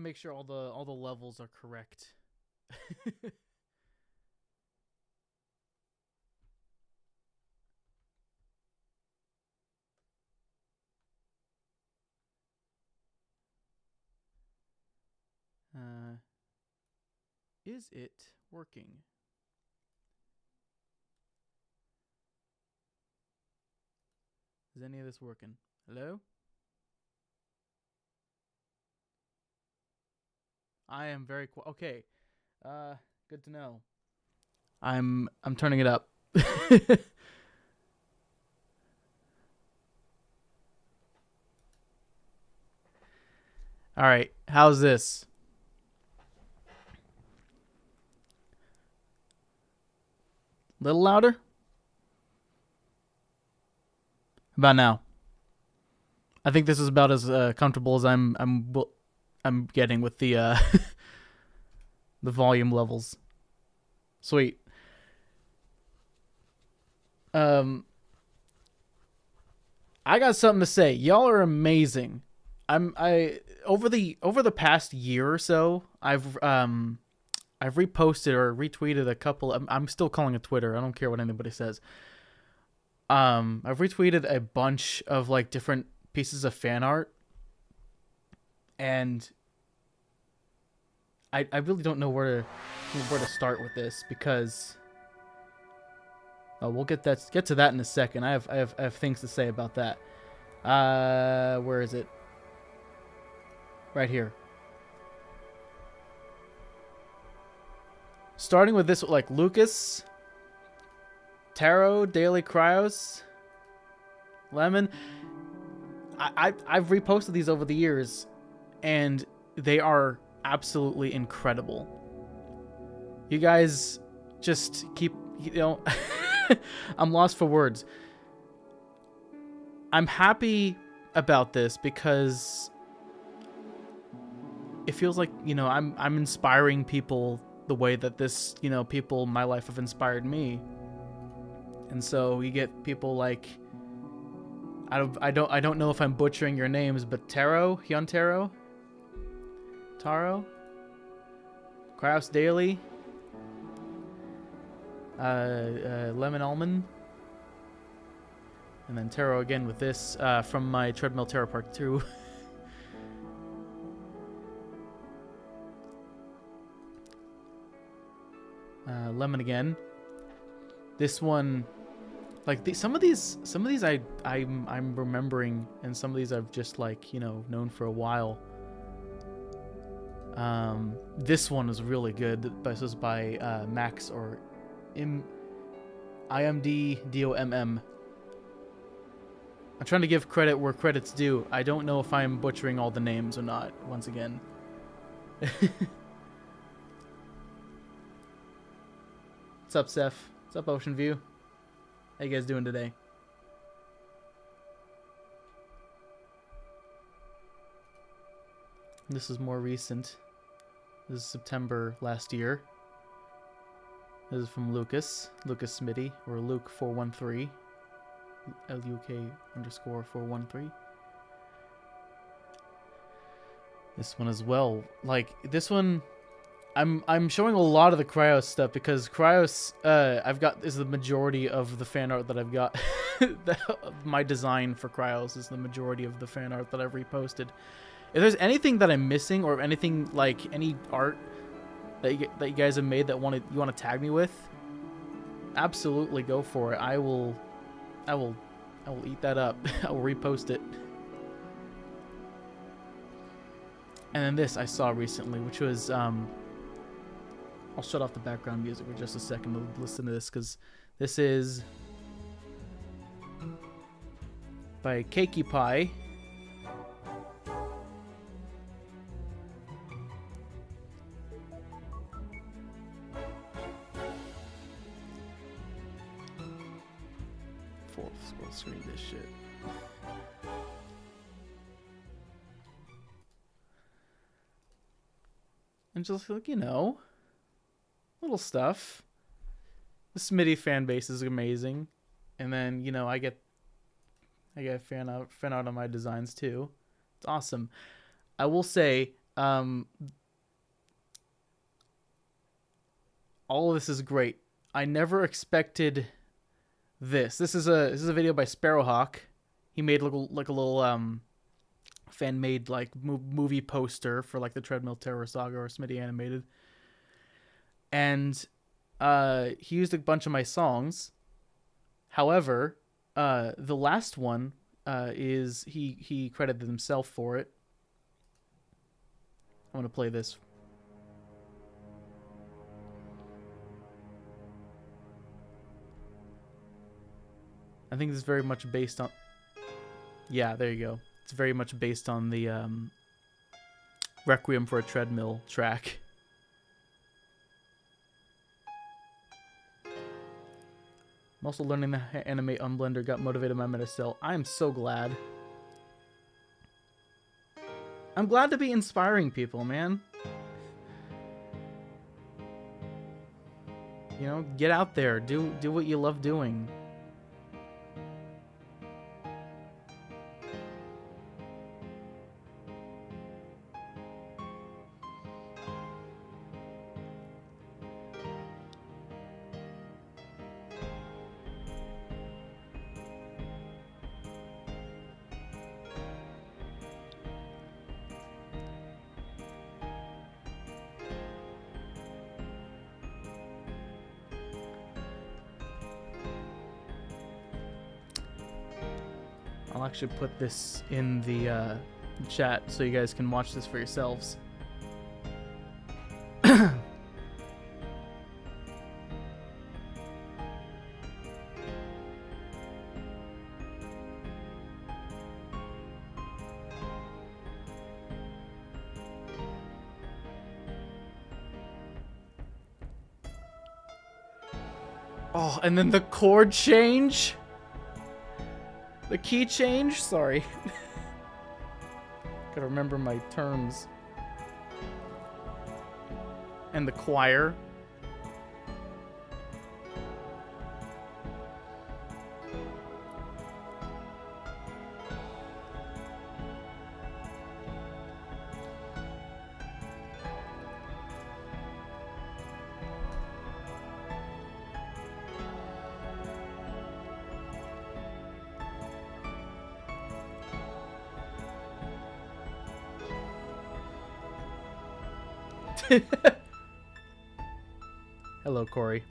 make sure all the levels are correct. uh, is it working? Is any of this working? Hello? I am very okay. Good to know. I'm turning it up. All right. How's this? Little louder? How about now? I think this is about as comfortable as I'm getting with the the volume levels. Sweet. Um, I got something to say. Y'all are amazing. I over the past year or so, I've reposted or retweeted a couple. I'm still calling it Twitter. I don't care what anybody says. I've retweeted a bunch of like different pieces of fan art, and I really don't know where to start with this because we'll get to that in a second. I have things to say about that. Where is it? Right here. Starting with this, like Lucas, Taro, Daily Cryos, Lemon. I've reposted these over the years, and they are absolutely incredible. You guys just keep, I'm lost for words. I'm happy about this because it feels like, I'm inspiring people the way that this, people in my life have inspired me. And so you get people like, I don't know if I'm butchering your names, but Taro, Hyuntaro, Taro, Kraus Daily, Lemon Almond, and then Taro again with this from my Treadmill Terror Park 2. Lemon again. This one, like some of these I'm remembering, and some of these I've just like known for a while. This one is really good. This is by Max or IMDDOMM. I'm trying to give credit where credit's due. I don't know if I'm butchering all the names or not. Once again. What's up, Seth? What's up, Ocean View? How you guys doing today? This is more recent. This is September last year. This is from Lucas Smitty, or Luke413. LUK_413. This one as well. Like this one, I'm showing a lot of the Cryos stuff because Cryos is the majority of the fan art that I've got. My design for Cryos is the majority of the fan art that I've reposted. If there's anything that I'm missing, or anything like any art that you guys have made that you want to tag me with, absolutely go for it. I will eat that up. I will repost it. And then this I saw recently, which was I'll shut off the background music for just a second to listen to this, because this is by Cakey Pie. Full screen this shit. And just like, little stuff. The Smitty fan base is amazing. And then, I get fan out on my designs too. It's awesome. I will say, All of this is great. I never expected this. This is a video by Sparrowhawk. He made like a little fan made like movie poster for like the Treadmill Terror Saga or Smitty Animated, and he used a bunch of my songs. However, the last one is he credited himself for it. I'm gonna play this. I think this is very much based on... Yeah, there you go. It's very much based on the Requiem for a Treadmill track. I'm also learning to animate on Blender. Got motivated by Metacell. I am so glad. I'm glad to be inspiring people, man. You know, get out there. Do what you love doing. I'll actually put this in the chat so you guys can watch this for yourselves. Oh, and then the chord change? The key change? Sorry. Gotta remember my terms. And the choir. Hello, Corey.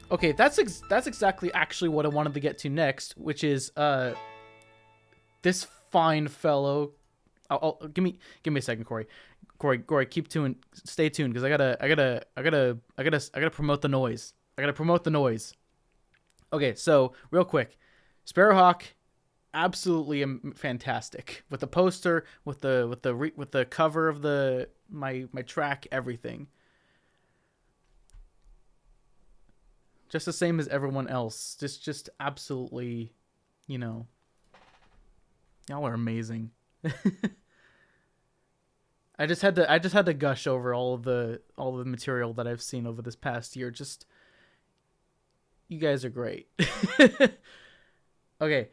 Okay, that's exactly actually what I wanted to get to next, which is this fine fellow. Give me a second, Corey. Corey, keep tuned. Stay tuned, because I gotta promote the noise. I gotta promote the noise. Okay, so real quick, Sparrowhawk, absolutely fantastic with the poster, with the cover of my track, everything. Just the same as everyone else. Just absolutely, you know. Y'all are amazing. I just had to gush over all the material that I've seen over this past year. Just, you guys are great. Okay.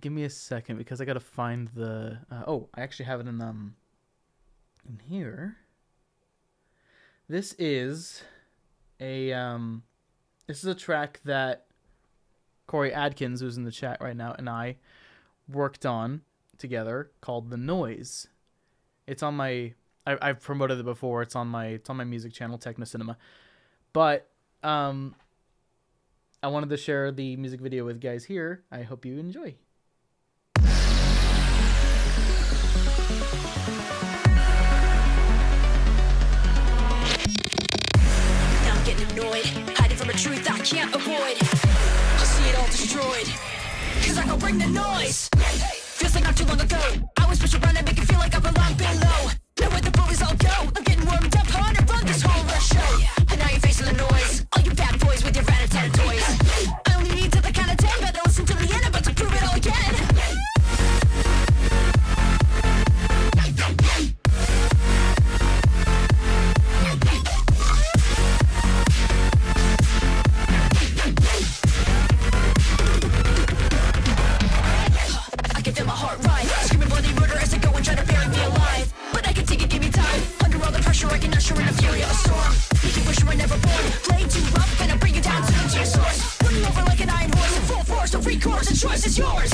Give me a second, because I gotta find the oh, I actually have it in here. This is a track that Corey Adkins, who's in the chat right now, and I worked on together, called The Noise. It's on my I've promoted it before. It's on my music channel, Techno Cinema. But I wanted to share the music video with you guys here. I hope you enjoy. Annoyed, hiding from a truth I can't avoid. I see it all destroyed, cause I go bring the noise. Feels like not too long ago I was pushed around and make it feel like I belong below. Know where the bullies all go. I'm getting warmed up, on to run this horror show. And now you're facing the noise, all you bad boys with your rat-a-tat toys. I only need to the count of 10, better listen to the end, I'm about to prove it all again. to recourse, the choice is yours.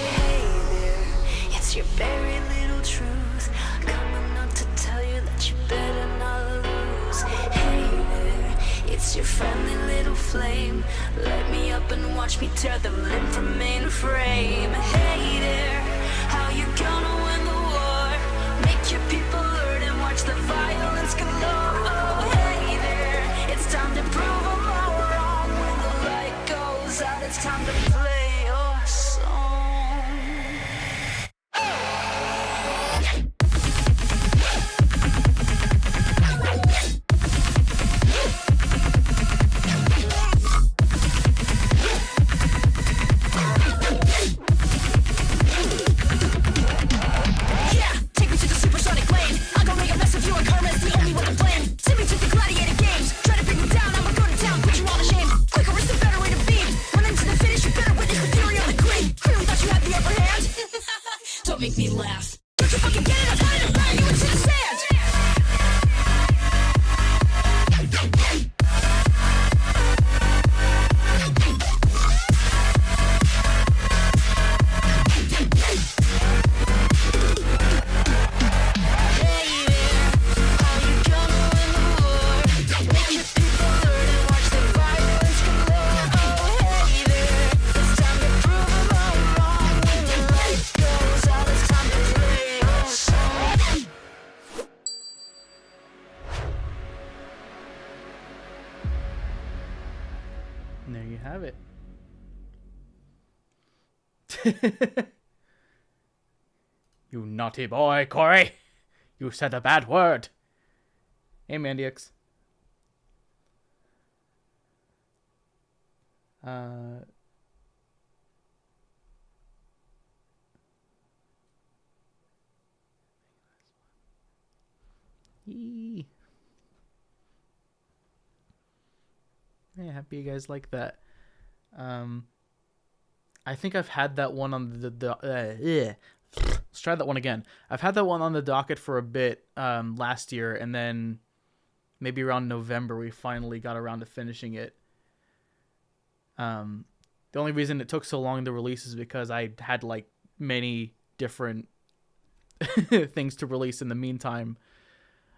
Hey there, it's your very little truth, coming up to tell you that you better not lose. Hey there, it's your friendly little flame, light me up and watch me tear them limb from mainframe. Hey there, how you gonna win the war? Make your people learn and watch the violence galore. Oh, hey there, it's time to prove them all wrong. When the light goes out, it's time to play your song. Yeah, take me to the supersonic lane. I'll go make a mess of you and karma's the only one to blame. Send me to the gladiator games. Try to bring me down, I'ma go to town, put you all to shame. Quicker is the better way to be. Run into the finish, you better witness the fury of the queen. Really thought you had the upper hand? Don't make me laugh. Don't you fucking get it? I'm trying to burn you into the sand. Hey there, how you gonna win the war? Make your people learn and watch the violence galore. Oh, hey there, it's time to prove them all wrong. When the light goes out, it's time to play your song. And there you have it. You naughty boy, Corey. You said a bad word. Hey, Mandix. Yee. Yeah, happy you guys like that. I think I've had that one on let's try that one again. I've had that one on the docket for a bit last year, and then maybe around November we finally got around to finishing it. The only reason it took so long to release is because I had like many different things to release in the meantime.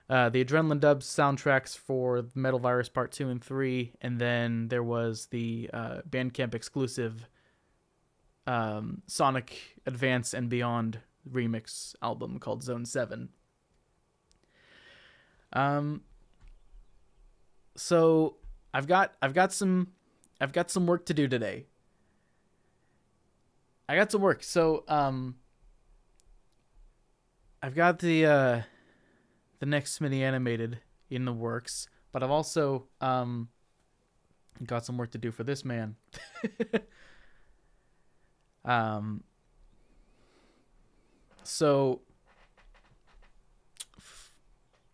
The Adrenaline Dubs soundtracks for Metal Virus Part 2 and 3, and then there was the Bandcamp exclusive Sonic Advance and Beyond remix album called Zone 7. So I've got some work to do today. I got some work. So I've got the next Smitty animated in the works, but I've also got some work to do for this man. So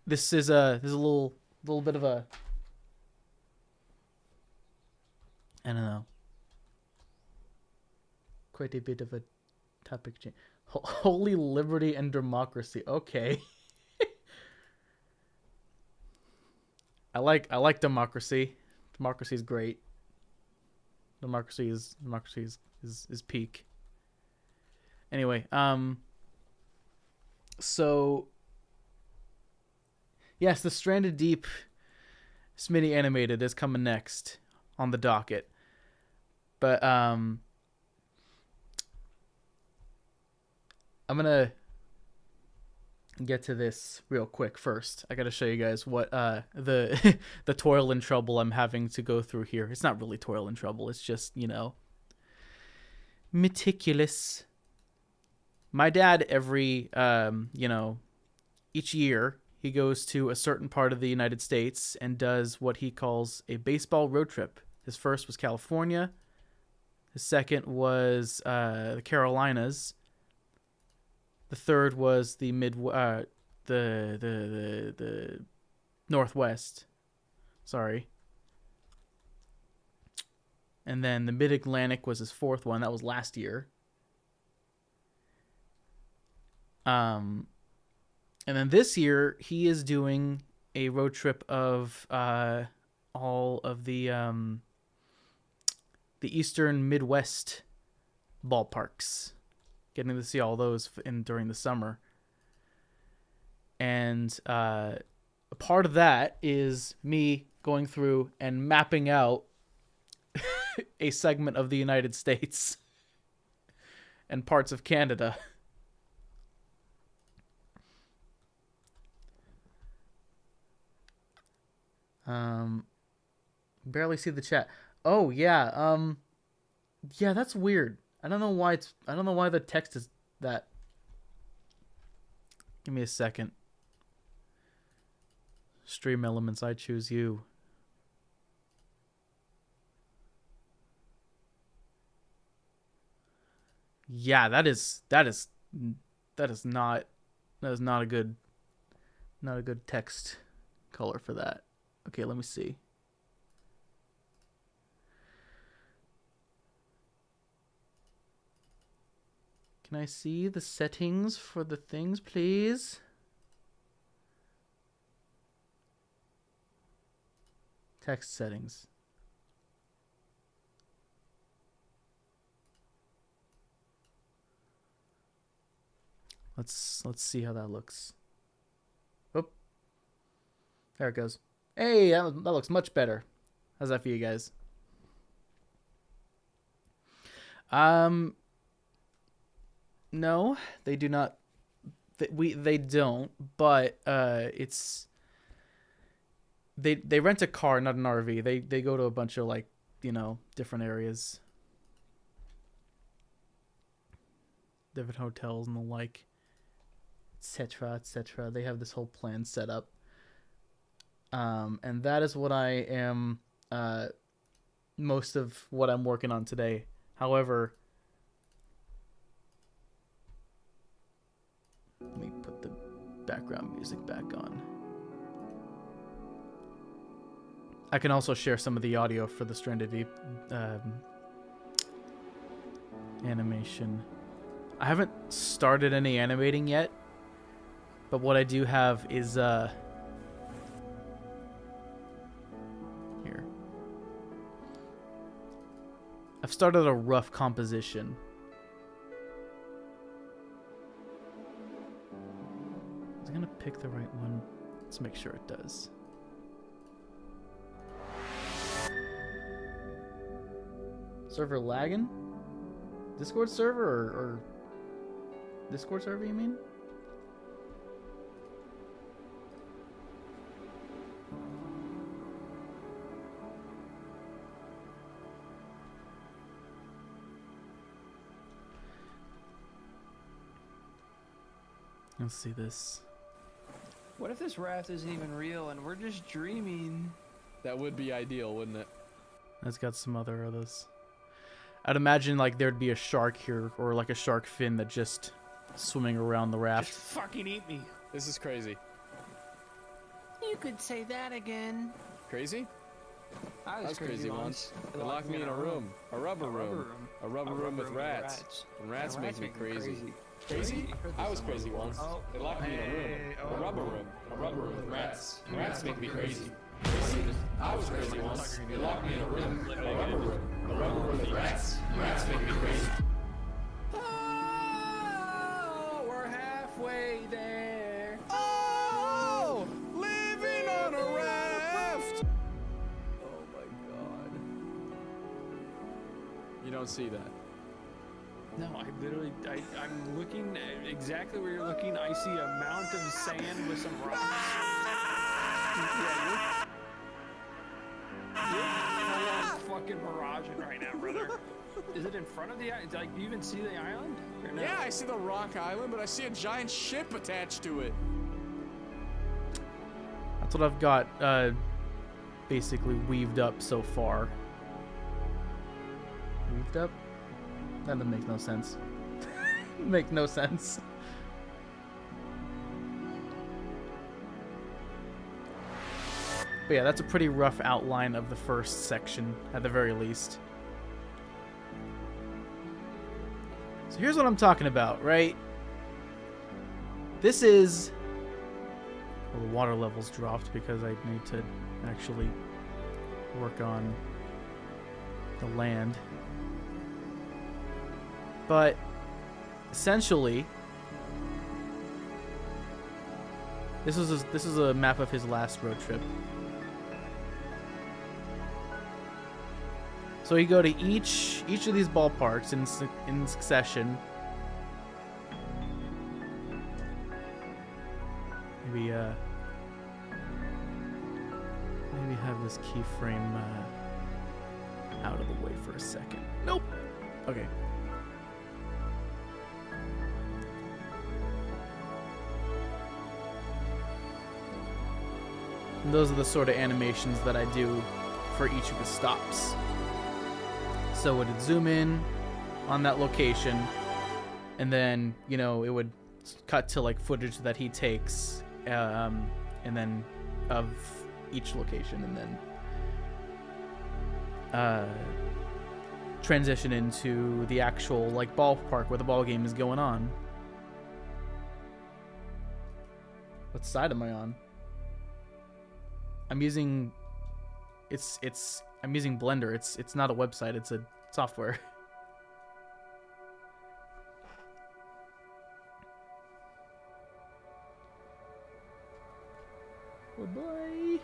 this is a little bit of a, I don't know, quite a bit of a topic change. Holy liberty and democracy. Okay. I like democracy. Democracy is great. Democracy is peak. Anyway, so yes, the Stranded Deep Smitty animated is coming next on the docket. But I'm gonna get to this real quick first. I gotta show you guys what the the toil and trouble I'm having to go through here. It's not really toil and trouble, it's just, you know, meticulous. My dad, every each year he goes to a certain part of the United States and does what he calls a baseball road trip. His first was California. His second was the Carolinas. The third was the the Northwest. Sorry. And then the Mid-Atlantic was his fourth one. That was last year. And then this year he is doing a road trip of all of the Eastern Midwest ballparks, getting to see all those during the summer. And a part of that is me going through and mapping out a segment of the United States and parts of Canada. Barely see the chat. Oh yeah, yeah, that's weird. I don't know why the text is that. Give me a second. Stream elements, I choose you. Yeah, that is not a good text color for that. Okay, let me see. Can I see the settings for the things, please? Text settings. Let's see how that looks. Oh, there it goes. Hey, that looks much better. How's that for you guys? No, they do not. They don't. But it's they rent a car, not an RV. They go to a bunch of, like, you know, different areas, different hotels and the like, etc., etc. They have this whole plan set up. And that is what I am, most of what I'm working on today. However, let me put the background music back on. I can also share some of the audio for the Stranded Deep animation. I haven't started any animating yet, but what I do have is here. I've started a rough composition. Is it gonna pick the right one? Let's make sure it does. Server lagging? Discord server or Discord server, you mean? Let's see this. What if this raft isn't even real and we're just dreaming? That would be ideal, wouldn't it? It's got some other others. I'd imagine like there'd be a shark here, or like a shark fin that just swimming around the raft. Just fucking eat me. This is crazy. You could say that again. Crazy? I was crazy once. They locked me in a room. A rubber room. A rubber room with rats. And rats make me crazy. Crazy? I was crazy once. They locked me in a room. A rubber room. A rubber room with rats. And rats make me crazy. Crazy? I was crazy once. They locked me in a room. A rubber room. A rubber room with rats. And rats make me crazy. Oh, we're halfway there. Oh! Living on a raft! Oh my god. You don't see that. No, I'm looking at exactly where you're looking. I see a mount of sand with some rocks. You're fucking miraging right now, brother. Is it in front of the island? Like, do you even see the island? Or no? Yeah, I see the rock island, but I see a giant ship attached to it. That's what I've got basically weaved up so far. Weaved up? That doesn't make no sense. Make no sense. But yeah, that's a pretty rough outline of the first section, at the very least. So here's what I'm talking about, right? This is Well, the water levels dropped because I need to actually work on the land. But essentially, this is a map of his last road trip. So you go to each of these ballparks in succession. Maybe have this keyframe out of the way for a second. Nope. Okay. And those are the sort of animations that I do for each of the stops. So it would zoom in on that location, and then, you know, it would cut to like footage that he takes, and then of each location, and then transition into the actual like ballpark where the ball game is going on. What side am I on? I'm using I'm using Blender. It's not a website, it's a software. Bye-bye.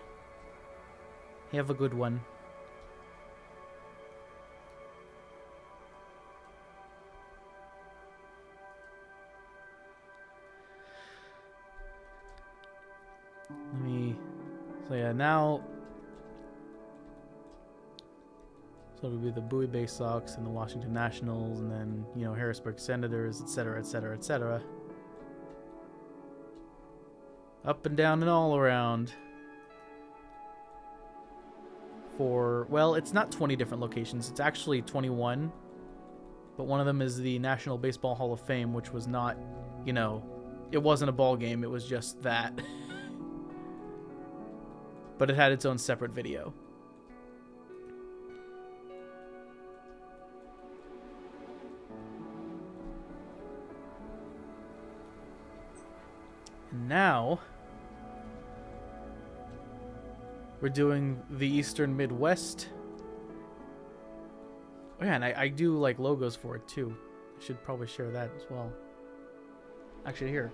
Have a good one. So yeah, now, so it'll be the Bowie Bay Sox and the Washington Nationals, and then, you know, Harrisburg Senators, etc., etc., etc. Up and down and all around. Well, it's not 20 different locations. It's actually 21. But one of them is the National Baseball Hall of Fame, which was not, you know, it wasn't a ball game. It was just that. But it had its own separate video. And now we're doing the Eastern Midwest. Oh yeah, and I do like logos for it too. I should probably share that as well. Actually, here.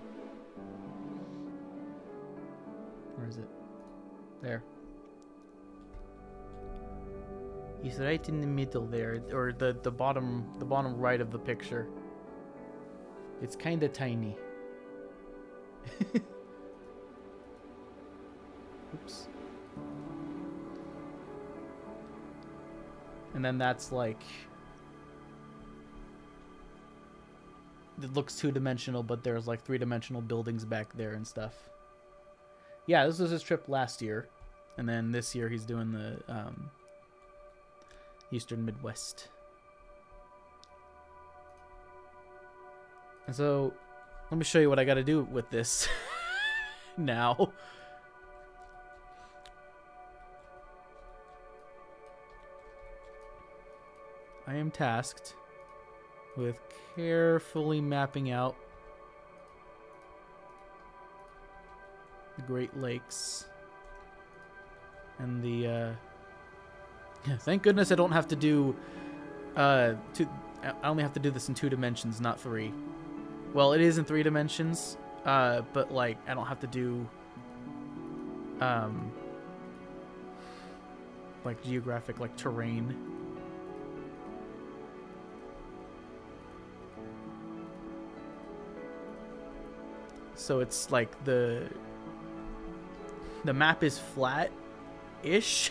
Where is it? There. He's right in the middle there, or the bottom right of the picture. It's kind of tiny. Oops. And then that's like, it looks two-dimensional, but there's like three-dimensional buildings back there and stuff. Yeah, this was his trip last year, and then this year he's doing the Eastern Midwest. And so, let me show you what I got to do with this now. I am tasked with carefully mapping out the Great Lakes and the thank goodness I don't have to do I only have to do this in 2 dimensions, not 3. Well, it is in 3 dimensions, but like I don't have to do like geographic, like terrain. So it's like the map is flat-ish.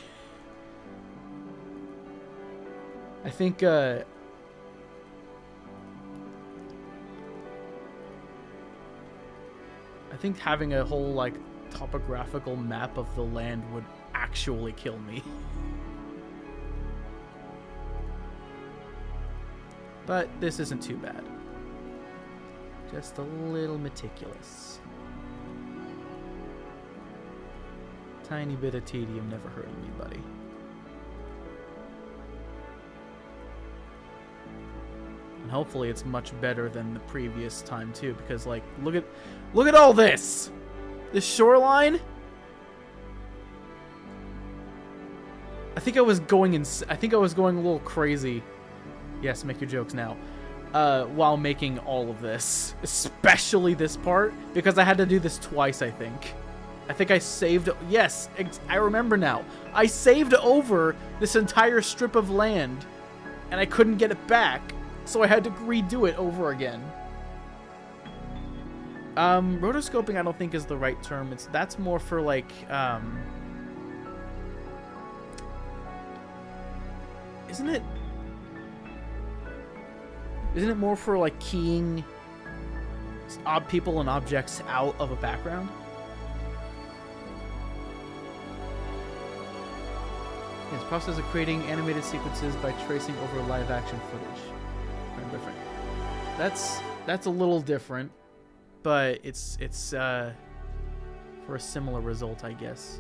I think having a whole like topographical map of the land would actually kill me. But this isn't too bad. Just a little meticulous. Tiny bit of tedium never hurt anybody. And hopefully it's much better than the previous time too, because like look at all this. The shoreline? I think I was going a little crazy. Yes, make your jokes now. While making all of this, especially this part, because I had to do this twice, I think. I think I saved, yes, I remember now. I saved over this entire strip of land, and I couldn't get it back, so I had to redo it over again. Rotoscoping I don't think is the right term. That's more for like, Isn't it more for like keying odd people and objects out of a background? Yes, process of creating animated sequences by tracing over live action footage. Very different. That's a little different, but it's for a similar result, I guess.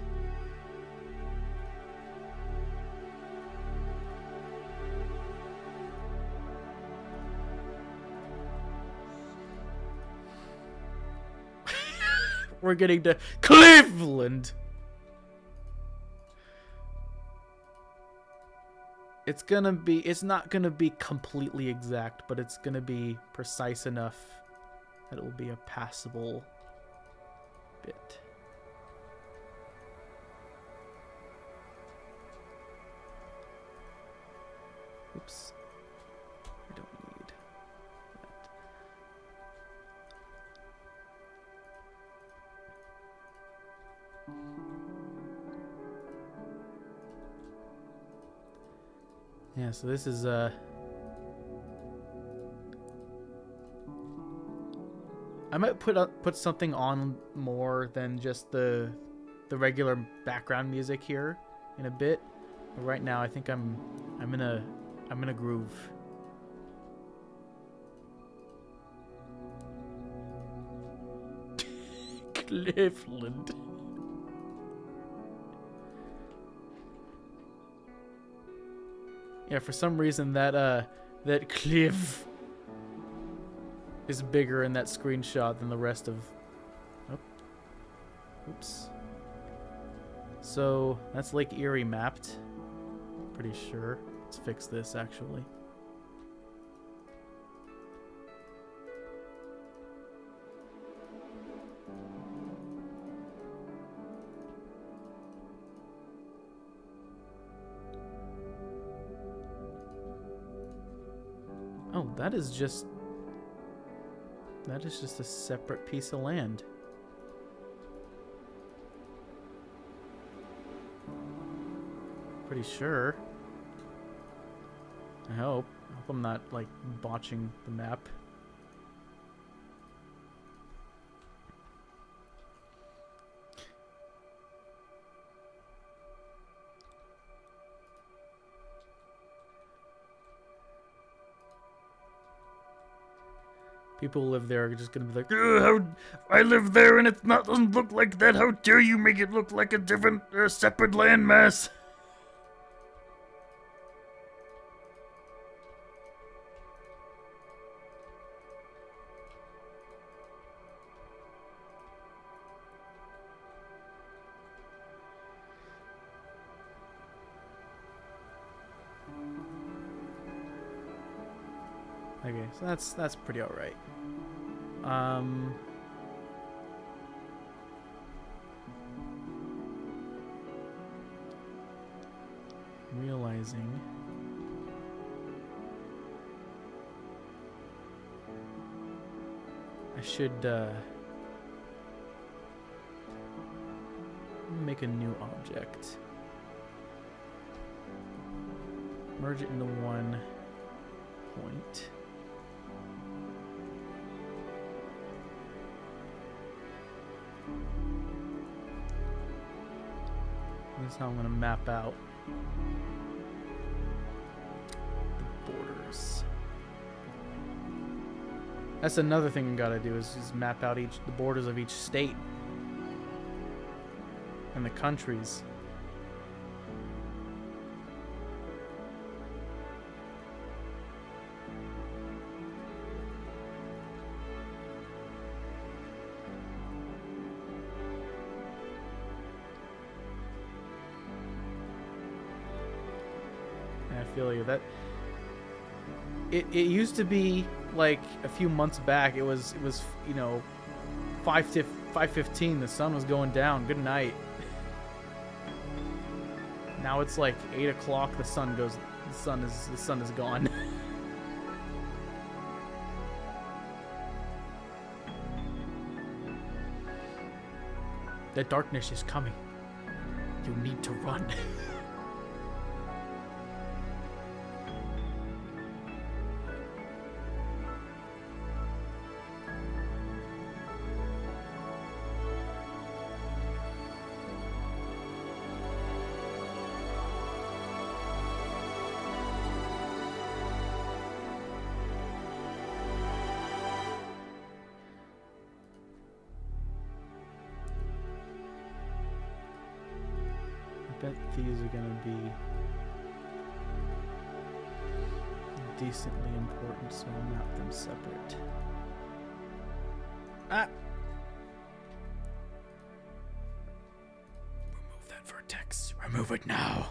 We're getting to Cleveland. It's not gonna be completely exact, but it's gonna be precise enough that it will be a passable bit. Oops. I don't need that. Yeah, so this is I might put something on more than just the regular background music here in a bit. But right now I think I'm in a groove. Cleveland. Yeah, for some reason that cliff is bigger in that screenshot than the rest of. Oh. Oops. So that's Lake Erie mapped. Pretty sure. Let's fix this actually. Oh, that is just a separate piece of land. Pretty sure. I hope. I hope I'm not, like, botching the map. People who live there are just gonna be like, how I live there and it doesn't look like that. How dare you make it look like a different, separate landmass? Okay, so that's pretty alright. Realizing I should make a new object. Merge it into one point. That's how I'm going to map out the borders. That's another thing I gotta do is map out the borders of each state and the countries. I feel you. That it used to be like a few months back. It was you know 5:15. The sun was going down. Good night. Now it's like 8 o'clock. The sun is gone. The darkness is coming. You need to run. I bet these are gonna be decently important, so I'll map them separate. Ah! Remove that vertex. Remove it now.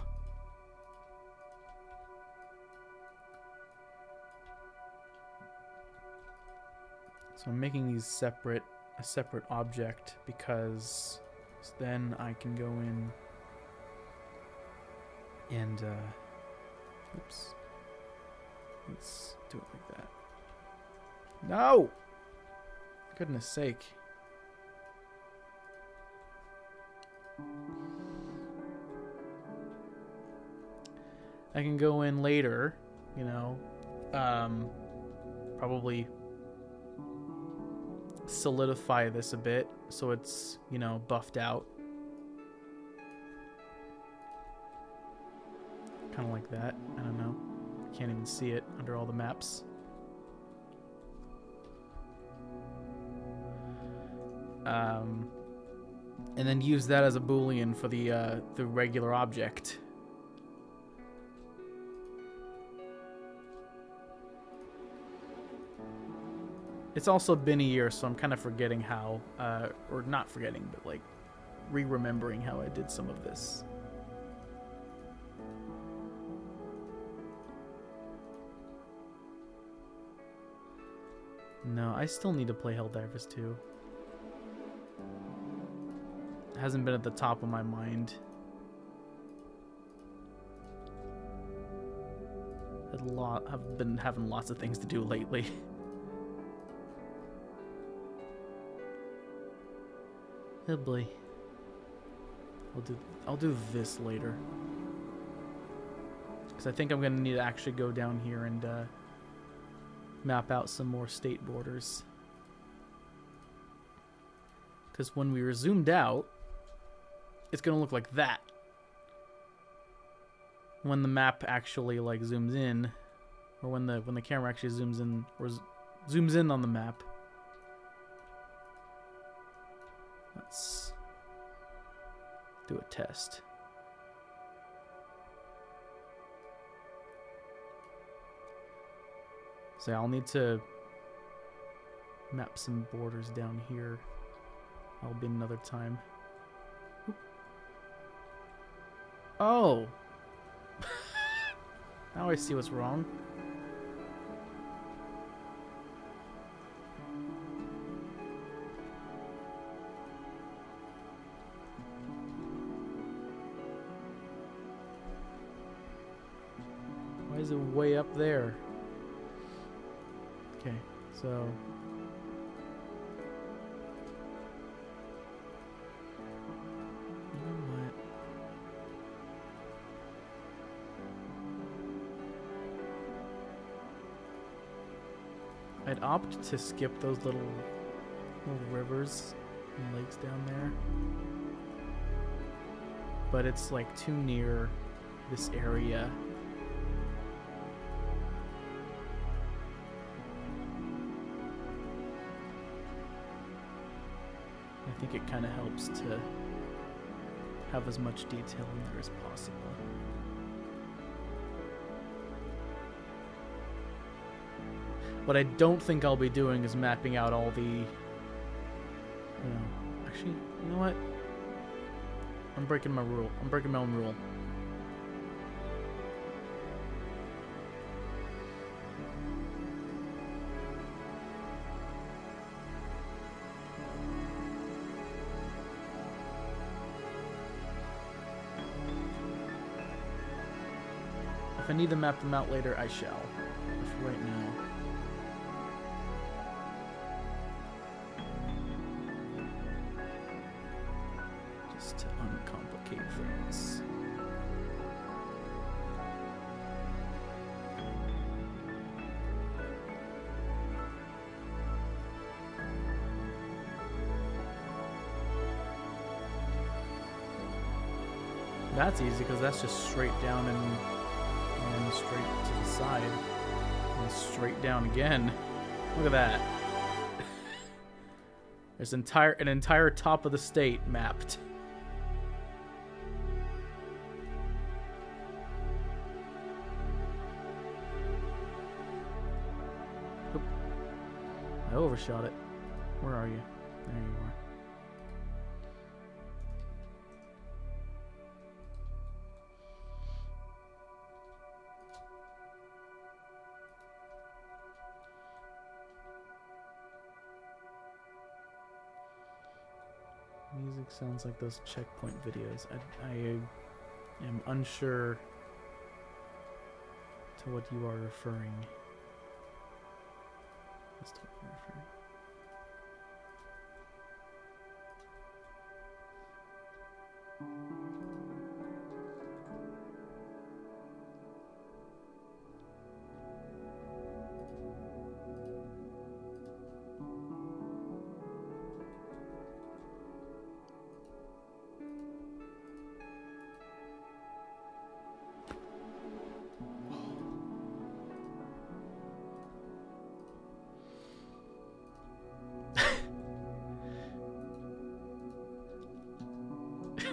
So I'm making these a separate object because then I can go in and oops, let's do it like that. No, goodness sake. I can go in later, you know, probably solidify this a bit so it's, you know, buffed out. Kind of like that. I don't know. I can't even see it under all the maps. And then use that as a boolean for the regular object. It's also been a year, so I'm kind of forgetting how, or not forgetting, but like re-remembering how I did some of this. No, I still need to play Helldivers 2. It hasn't been at the top of my mind. I've been having lots of things to do lately. Oh boy. I'll do this later. Because I think I'm gonna need to actually go down here and map out some more state borders. Because when we were zoomed out, it's gonna look like that. When the map actually like zooms in, or when the camera actually zooms in or zooms in on the map. Let's do a test. So I'll need to map some borders down here. That'll be another time. Oop. Oh! Now I see what's wrong. Why is it way up there? Okay, so you know what? I'd opt to skip those little rivers and lakes down there, but it's like too near this area. I think it kind of helps to have as much detail in there as possible. What I don't think I'll be doing is mapping out all the... actually, you know what? I'm breaking my rule. I'm breaking my own rule. If I need to map them out later, I shall. But for right now. Just to uncomplicate things. That's easy because that's just straight down and straight to the side and straight down again. Look at that. There's an entire top of the state mapped. Oop. I overshot it. Where are you? There you are. Music sounds like those checkpoint videos. I am unsure to what you are referring. That's to what you're referring.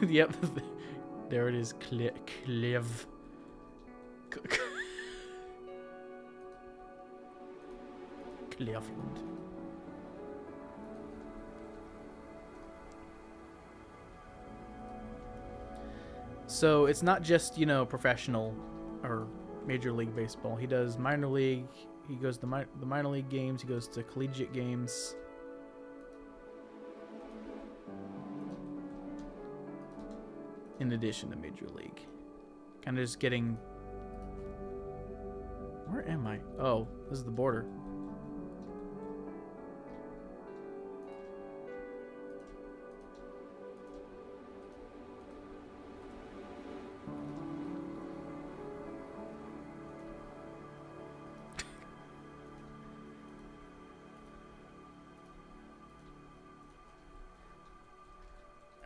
Yep, there it is. Clev. Cleveland. So it's not just, you know, professional or Major League Baseball. He does minor league. He goes to the minor league games. He goes to collegiate games. In addition to Major League. Kind of just getting... Where am I? Oh, this is the border.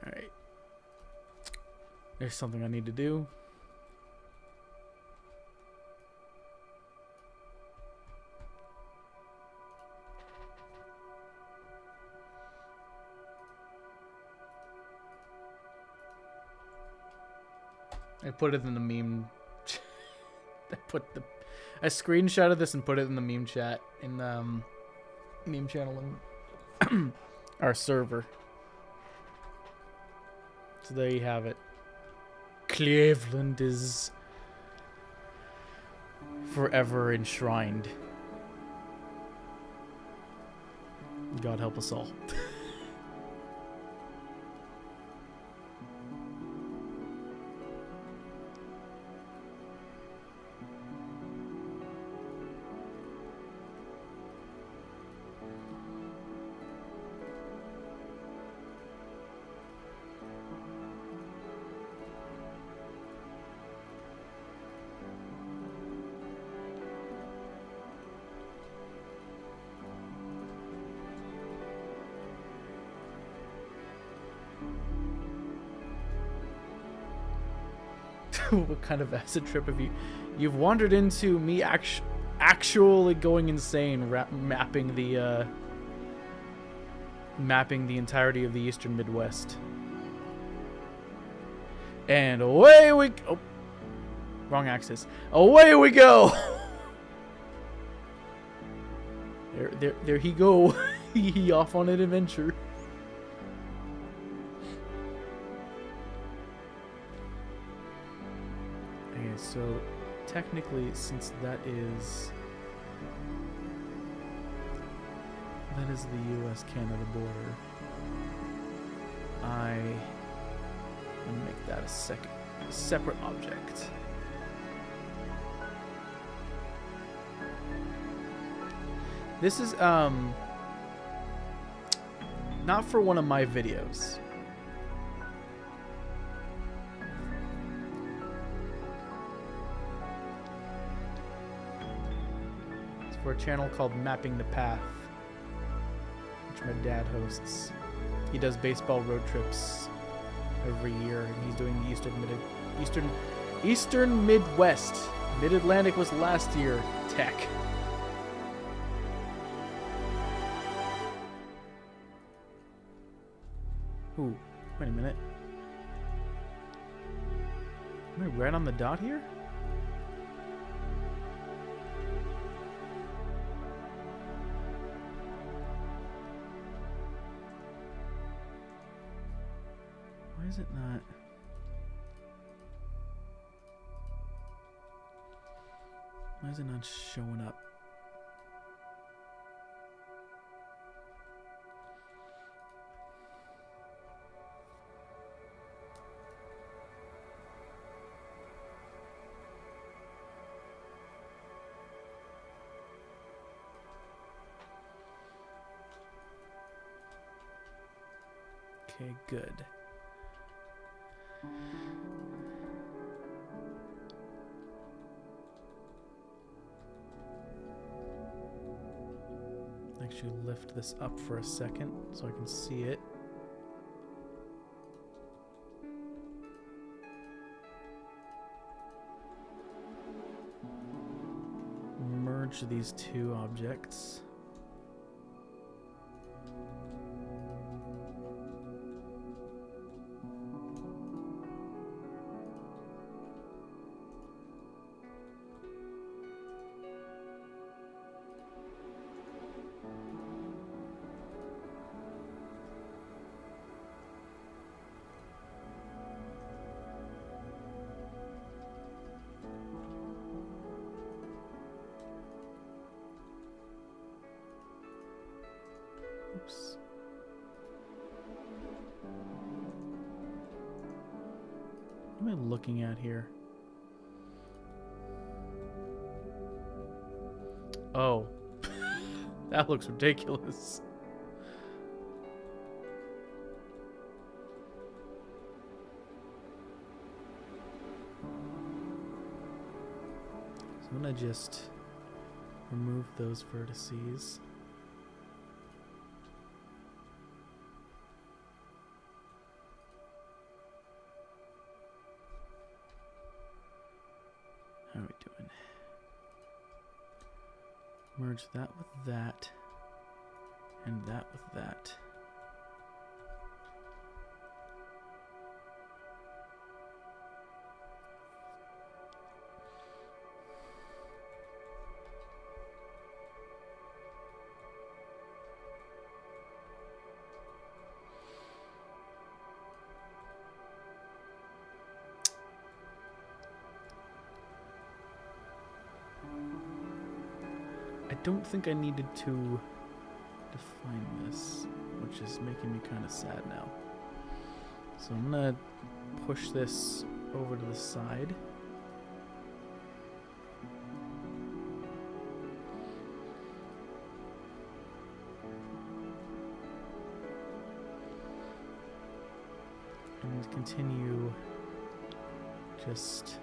Alright. There's something I need to do. I put it in the meme. I screenshotted this and put it in the meme chat in the meme channel in our server. So there you have it. Cleveland is forever enshrined. God help us all. What kind of acid trip have you've wandered into? Me actually going insane, mapping the entirety of the Eastern Midwest. And away we go. Oh, wrong axis. Away we go. There he go. He off on an adventure. So technically, since that is the US-Canada border, I'm gonna make that a separate object. This is not for one of my videos. It's for a channel called Mapping the Path, which my dad hosts. He does baseball road trips every year, and he's doing the Eastern Midwest. Mid-Atlantic was last year. Tech. Ooh, wait a minute. Am I right on the dot here? Why is it not? Why is it not showing up? Okay, good. Actually lift this up for a second so I can see it. Merge these two objects. Oops. What am I looking at here? Oh. That looks ridiculous. So I'm gonna just remove those vertices. How are we doing? Merge that with that, and that with that. I don't think I needed to define this, which is making me kind of sad now. So I'm gonna push this over to the side. And continue just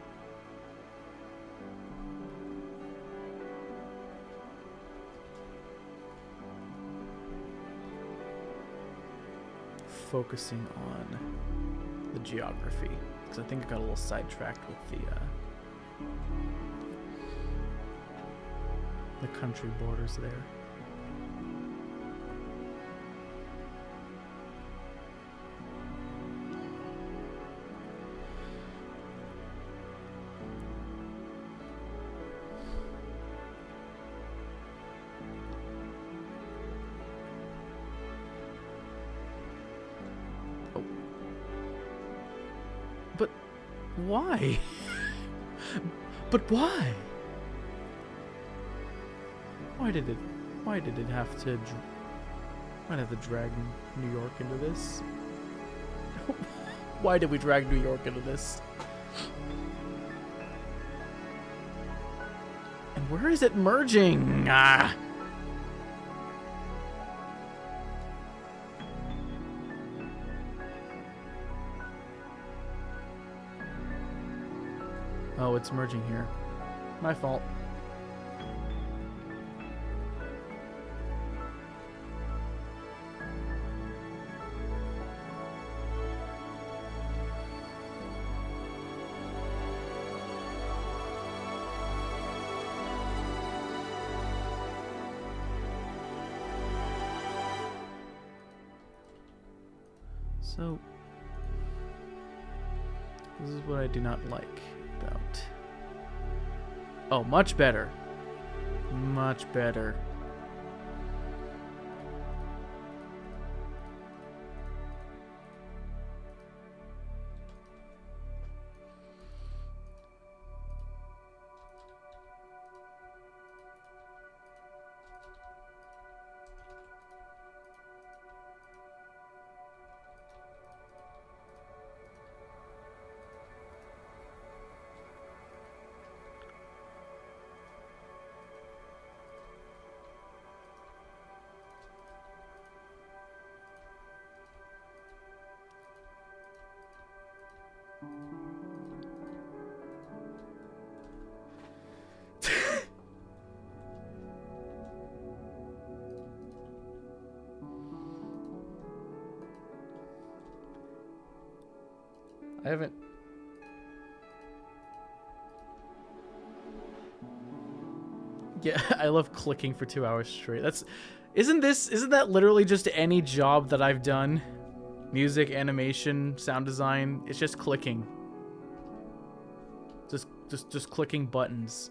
focusing on the geography, because I think I got a little sidetracked with the country borders there. Why? But why? Why did it have to? Why did I have to drag New York into this? Why did we drag New York into this? And where is it merging? Ah! Oh, it's merging here. My fault. So, this is what I do not like about... Oh, much better. Much better. I haven't... Yeah, I love clicking for 2 hours straight. Isn't that literally just any job that I've done? Music, animation, sound design, it's just clicking. Just clicking buttons.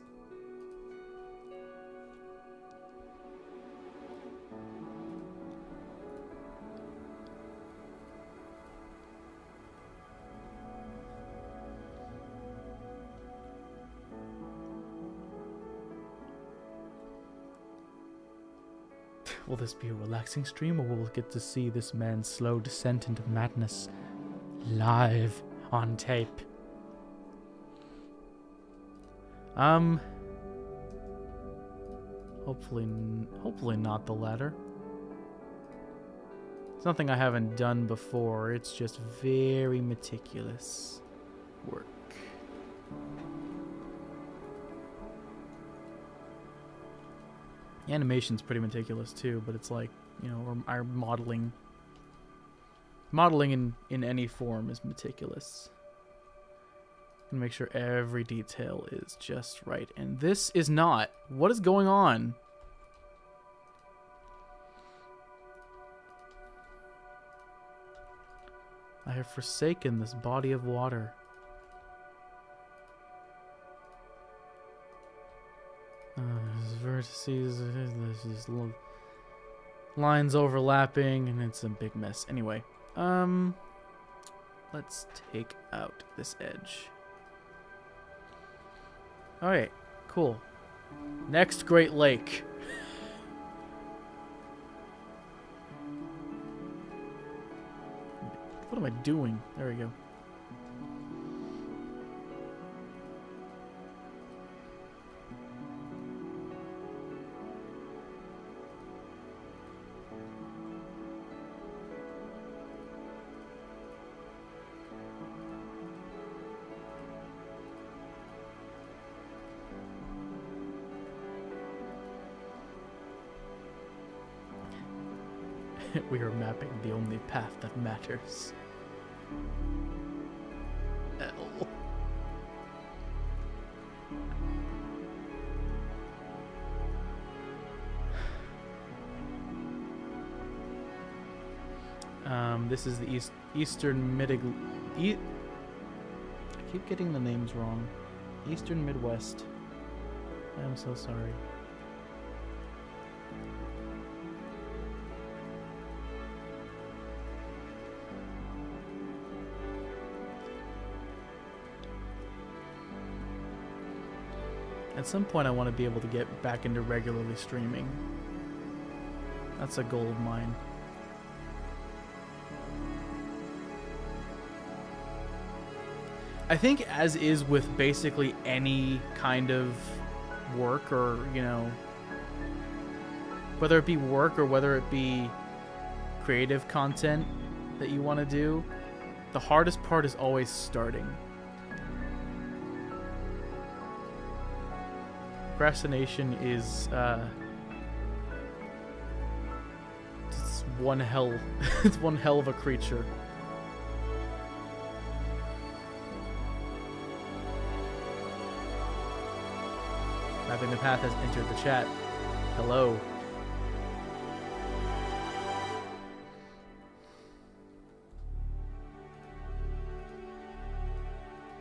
Will this be a relaxing stream, or will we get to see this man's slow descent into madness live on tape? Hopefully not the latter. It's nothing I haven't done before. It's just very meticulous work. Animation's pretty meticulous too, but it's like, you know, our modeling in any form is meticulous. And make sure every detail is just right. And this is not. What is going on? I have forsaken this body of water. Vertices, there's just lines overlapping, and it's a big mess. Anyway, let's take out this edge. Alright, cool. Next Great Lake. What am I doing? There we go. We are mapping the only path that matters. L. This is the Eastern I keep getting the names wrong. Eastern Midwest. I am so sorry. At some point, I want to be able to get back into regularly streaming. That's a goal of mine. I think, as is with basically any kind of work, or, you know, whether it be work or whether it be creative content that you want to do, the hardest part is always starting. procrastination is it's one hell it's one hell of a creature. Mapping the path has entered the chat. Hello.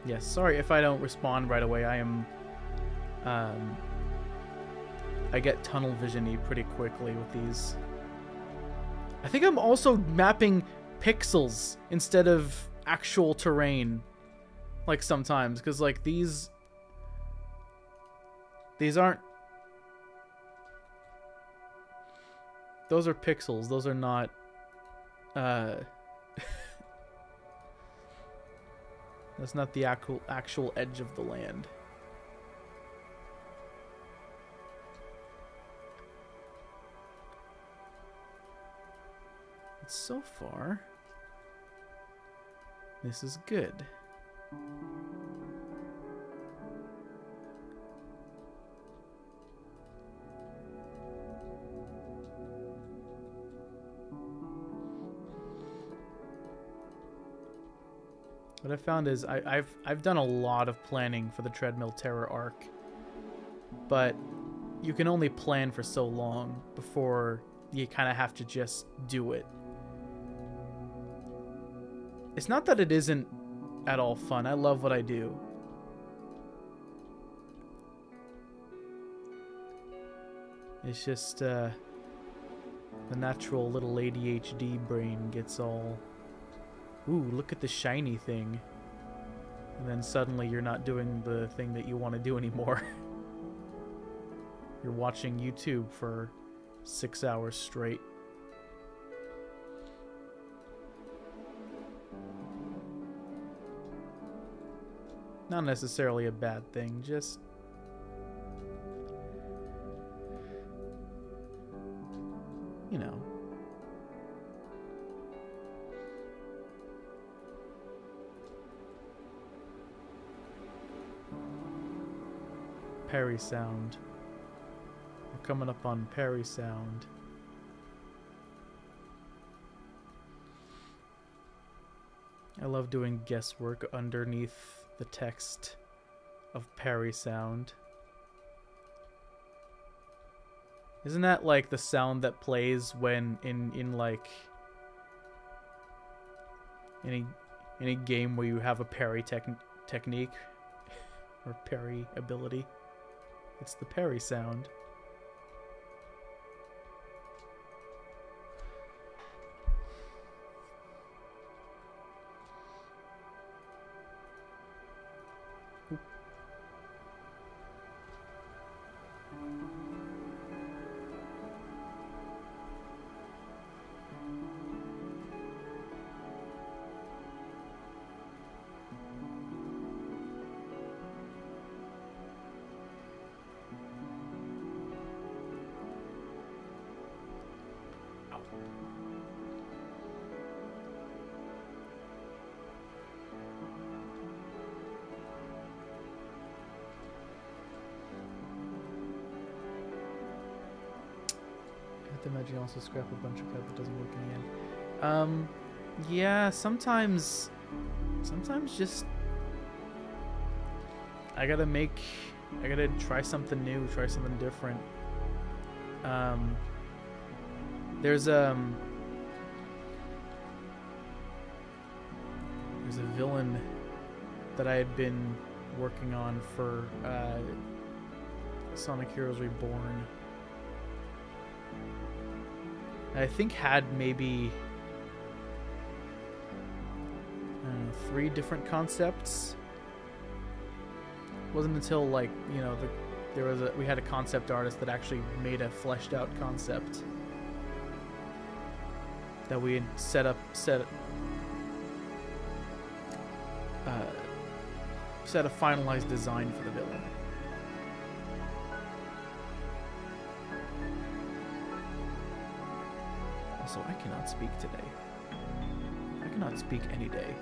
Yes, sorry if I don't respond right away. I am I get tunnel vision-y pretty quickly with these. I think I'm also mapping pixels instead of actual terrain, like sometimes, because like these aren't, those are pixels, those are not that's not the actual edge of the land. But so far, this is good. What I found is I've done a lot of planning for the Treadmill Terror arc, but you can only plan for so long before you kind of have to just do it. It's not that it isn't at all fun. I love what I do. It's just the natural little ADHD brain gets all, ooh, look at the shiny thing. And then suddenly you're not doing the thing that you want to do anymore. You're watching YouTube for 6 hours straight. Not necessarily a bad thing, just you know. Perry Sound. We're coming up on Perry Sound. I love doing guesswork underneath the text of Perry Sound. Isn't that like the sound that plays when in like any game where you have a parry technique or parry ability? It's the Perry sound. Imagine you also scrap a bunch of code that doesn't work in the end. Yeah, sometimes just I gotta try something new, try something different. There's a villain that I had been working on for Sonic Heroes Reborn. I think had maybe, I don't know, 3 different concepts. It wasn't until like, you know, we had a concept artist that actually made a fleshed out concept that we had set a finalized design for the villain. So I cannot speak today. I cannot speak any day.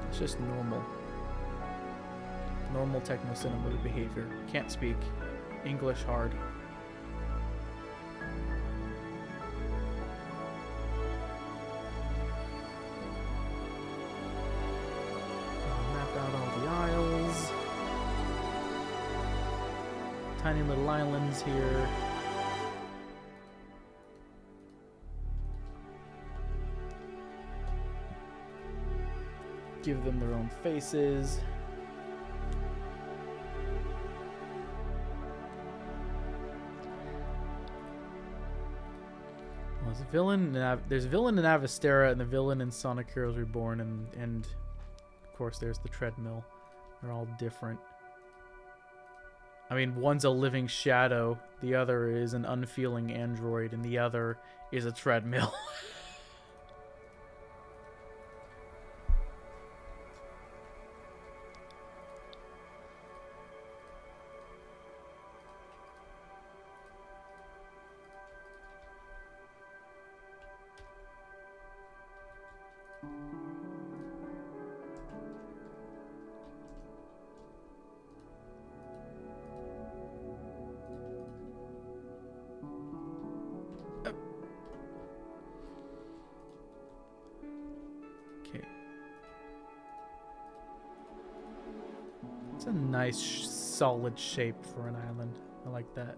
It's just normal. Normal techno-cinema behavior. Can't speak. English hard. Map out all the isles. Tiny little islands here. Give them their own faces. Well, there's a villain. There's a villain in Avastera and the villain in Sonic Heroes Reborn, and of course there's the treadmill. They're all different. I mean, one's a living shadow, the other is an unfeeling android, and the other is a treadmill. Okay. It's a nice, solid shape for an island. I like that.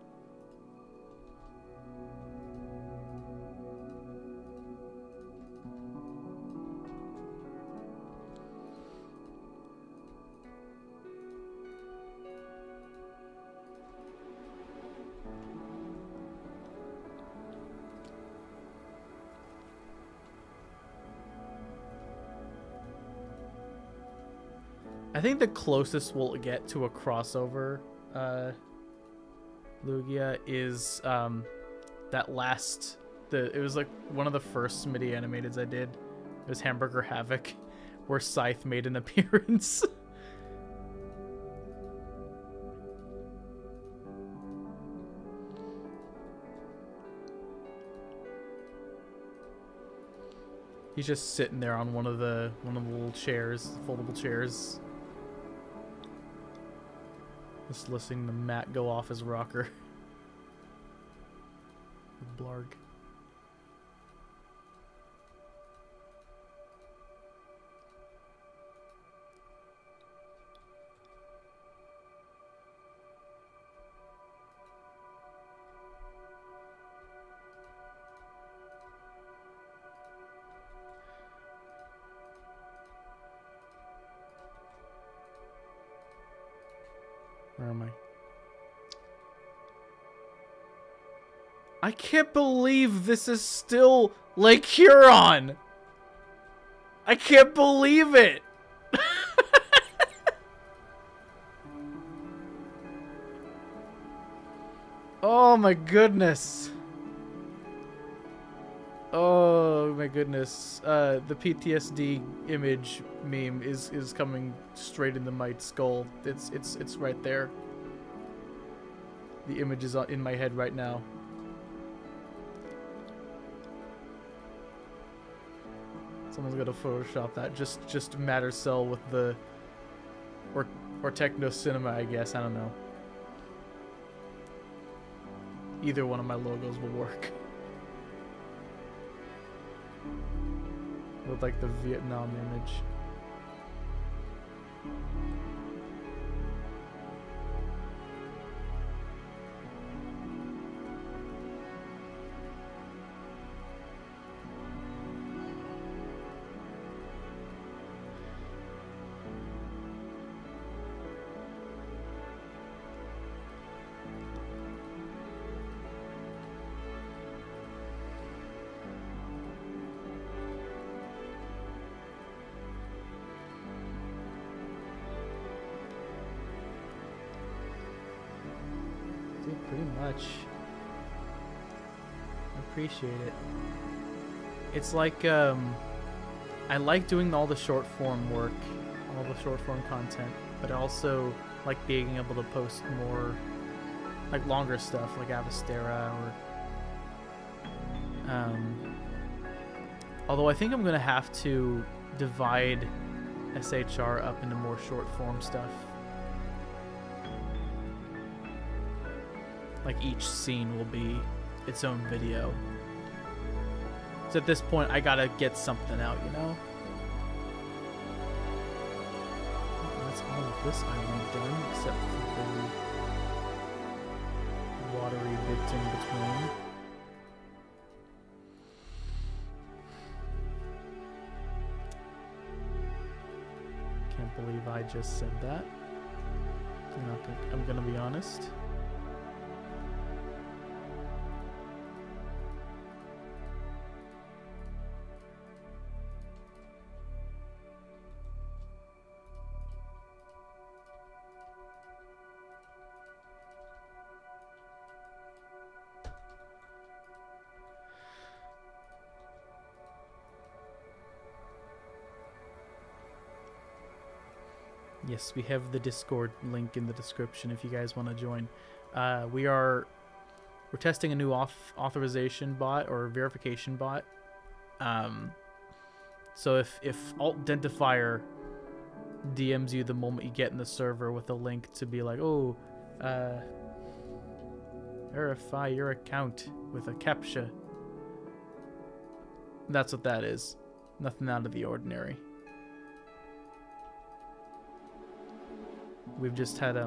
I think the closest we'll get to a crossover, Lugia, is that last. It was like one of the first Smitty animateds I did. It was Hamburger Havoc, where Scythe made an appearance. He's just sitting there on one of the little chairs, foldable chairs. Just listening to Matt go off his rocker. Blarg. Where am I? I can't believe this is still Lake Huron! I can't believe it! Oh my goodness. Oh my goodness. The PTSD image meme is coming straight into my skull. It's right there. The image is in my head right now. Someone's gonna Photoshop that. Just Matter Cell with the or Techno Cinema, I guess. I don't know. Either one of my logos will work. With like the Vietnam image. Pretty much. I appreciate it. It's like, I like doing all the short form work, all the short form content, but I also like being able to post more, like longer stuff, like Avastera or, although I think I'm gonna have to divide SHR up into more short form stuff. Like each scene will be its own video. So at this point, I gotta get something out, you know? That's all of this island done, except for the watery bits in between. Can't believe I just said that. I'm gonna be honest. Yes, we have the Discord link in the description if you guys want to join. We're testing a new authorization bot or verification bot. So if Alt-Identifier DMs you the moment you get in the server with a link to be like, oh, verify your account with a CAPTCHA. That's what that is. Nothing out of the ordinary. We've just had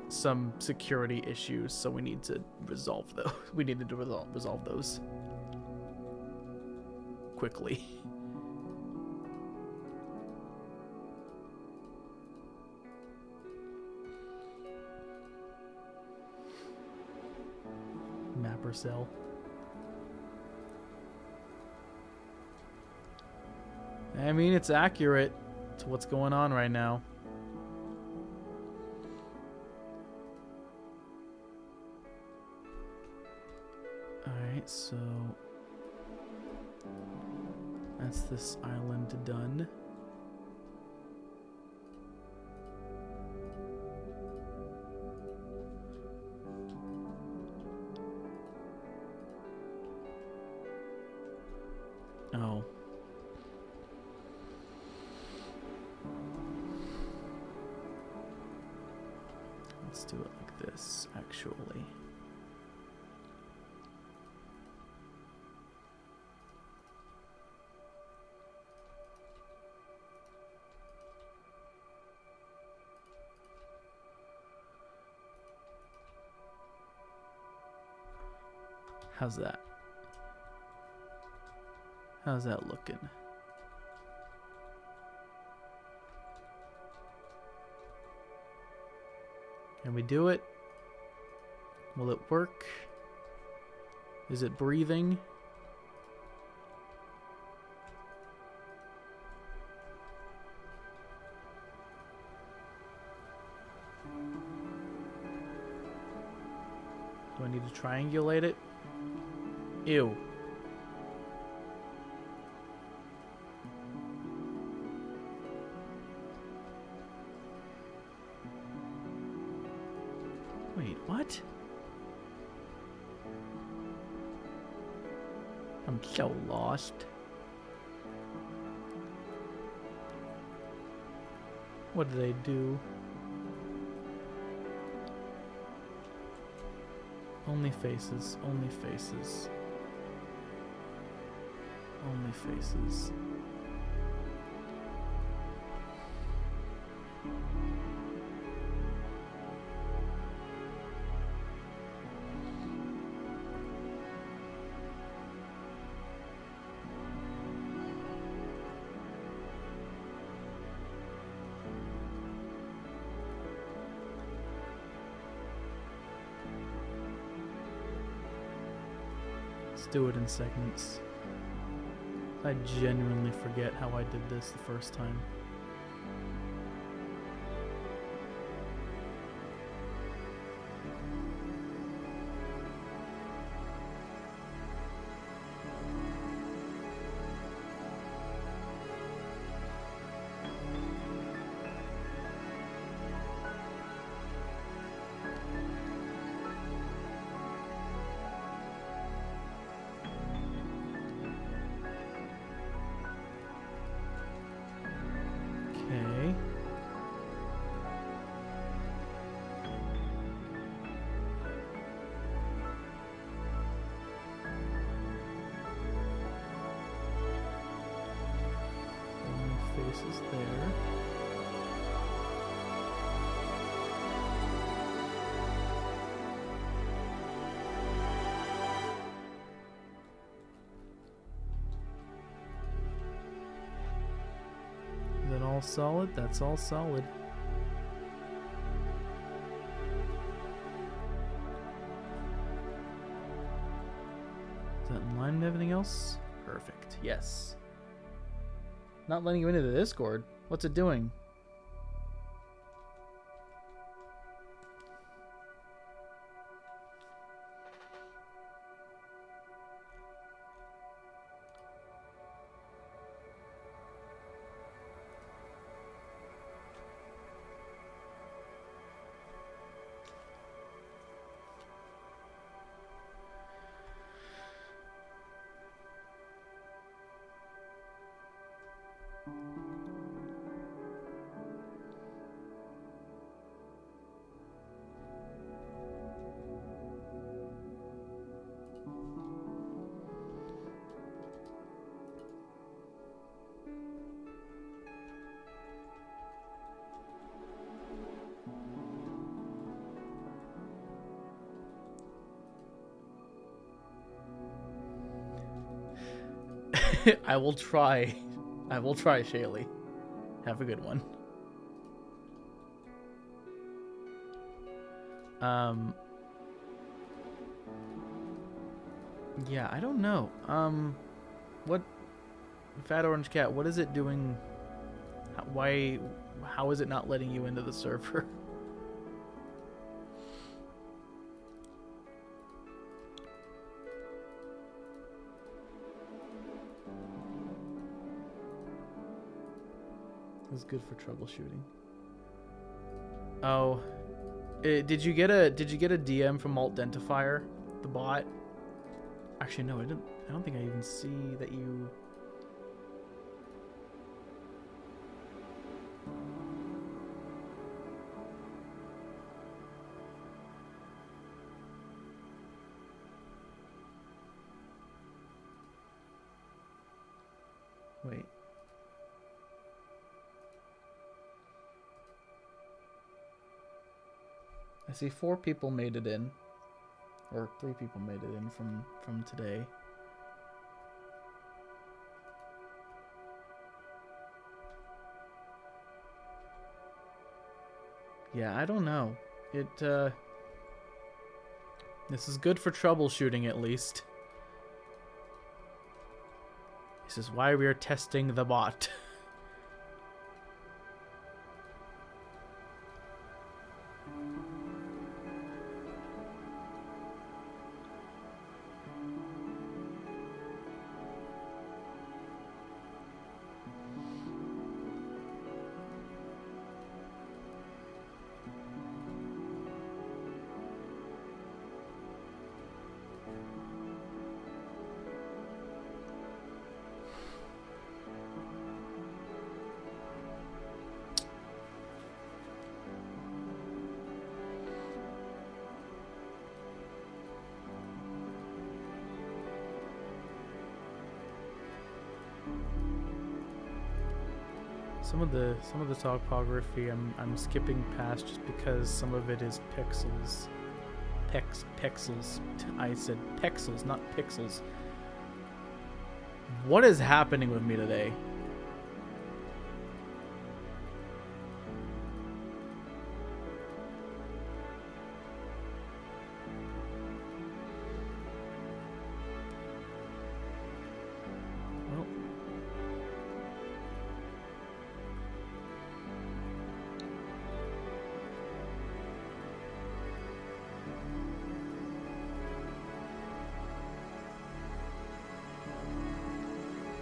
some security issues, so we need to resolve those. We needed to resolve those quickly. Mapper cell. I mean, it's accurate to what's going on right now. Alright, so that's this island done. Oh. Let's do it like this, actually. How's that? How's that looking? Can we do it? Will it work? Is it breathing? Do I need to triangulate it? Ew. Wait, what? I'm so lost. What do they do? Only faces, only faces. Only faces. Let's do it in segments. I genuinely forget how I did this the first time. Almost there. Is that all solid? That's all solid. Is that in line with everything else? Perfect. Yes. Not letting you into the Discord. What's it doing? I will try. I will try, Shaylee. Have a good one. Yeah, I don't know. What Fat Orange Cat, what is it doing? How is it not letting you into the server? It's good for troubleshooting. Oh, did you get a DM from Altdentifier, the bot? Actually, no, I didn't. I don't think I even see that you. Wait. I see 4 people made it in, or 3 people made it in from today. Yeah, I don't know. This is good for troubleshooting at least. This is why we are testing the bot. Some of the topography I'm skipping past just because some of it is pixels. Pixels. I said pixels, not pixels. What is happening with me today?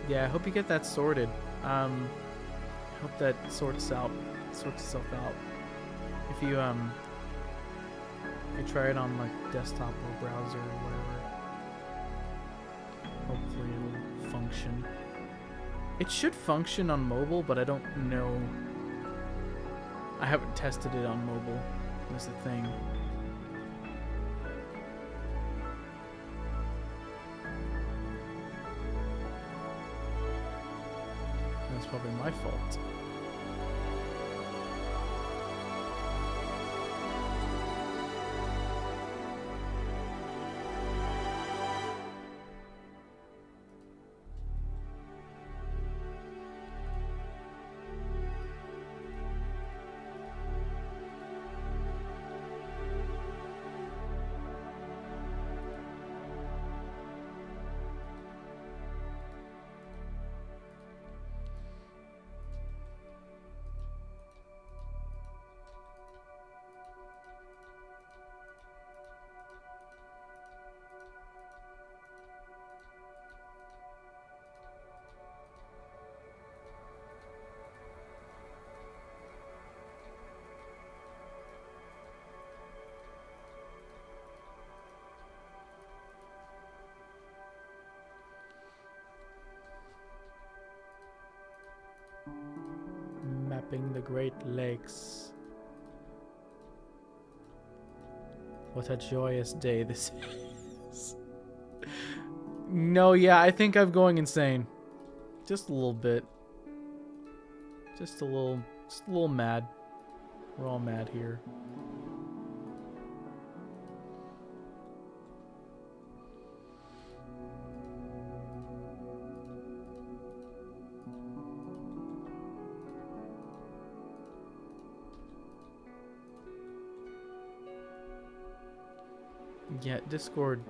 Yeah, I hope you get that sorted. I hope that sorts itself out. If you try it on like desktop or browser or whatever, hopefully it'll function. It should function on mobile, but I don't know. I haven't tested it on mobile. That's the thing. That's probably my fault. mapping the Great Lakes. What a joyous day this is. No, yeah, I think I'm going insane. Just a little bit. Just a little mad. We're all mad here. Yeah, Discord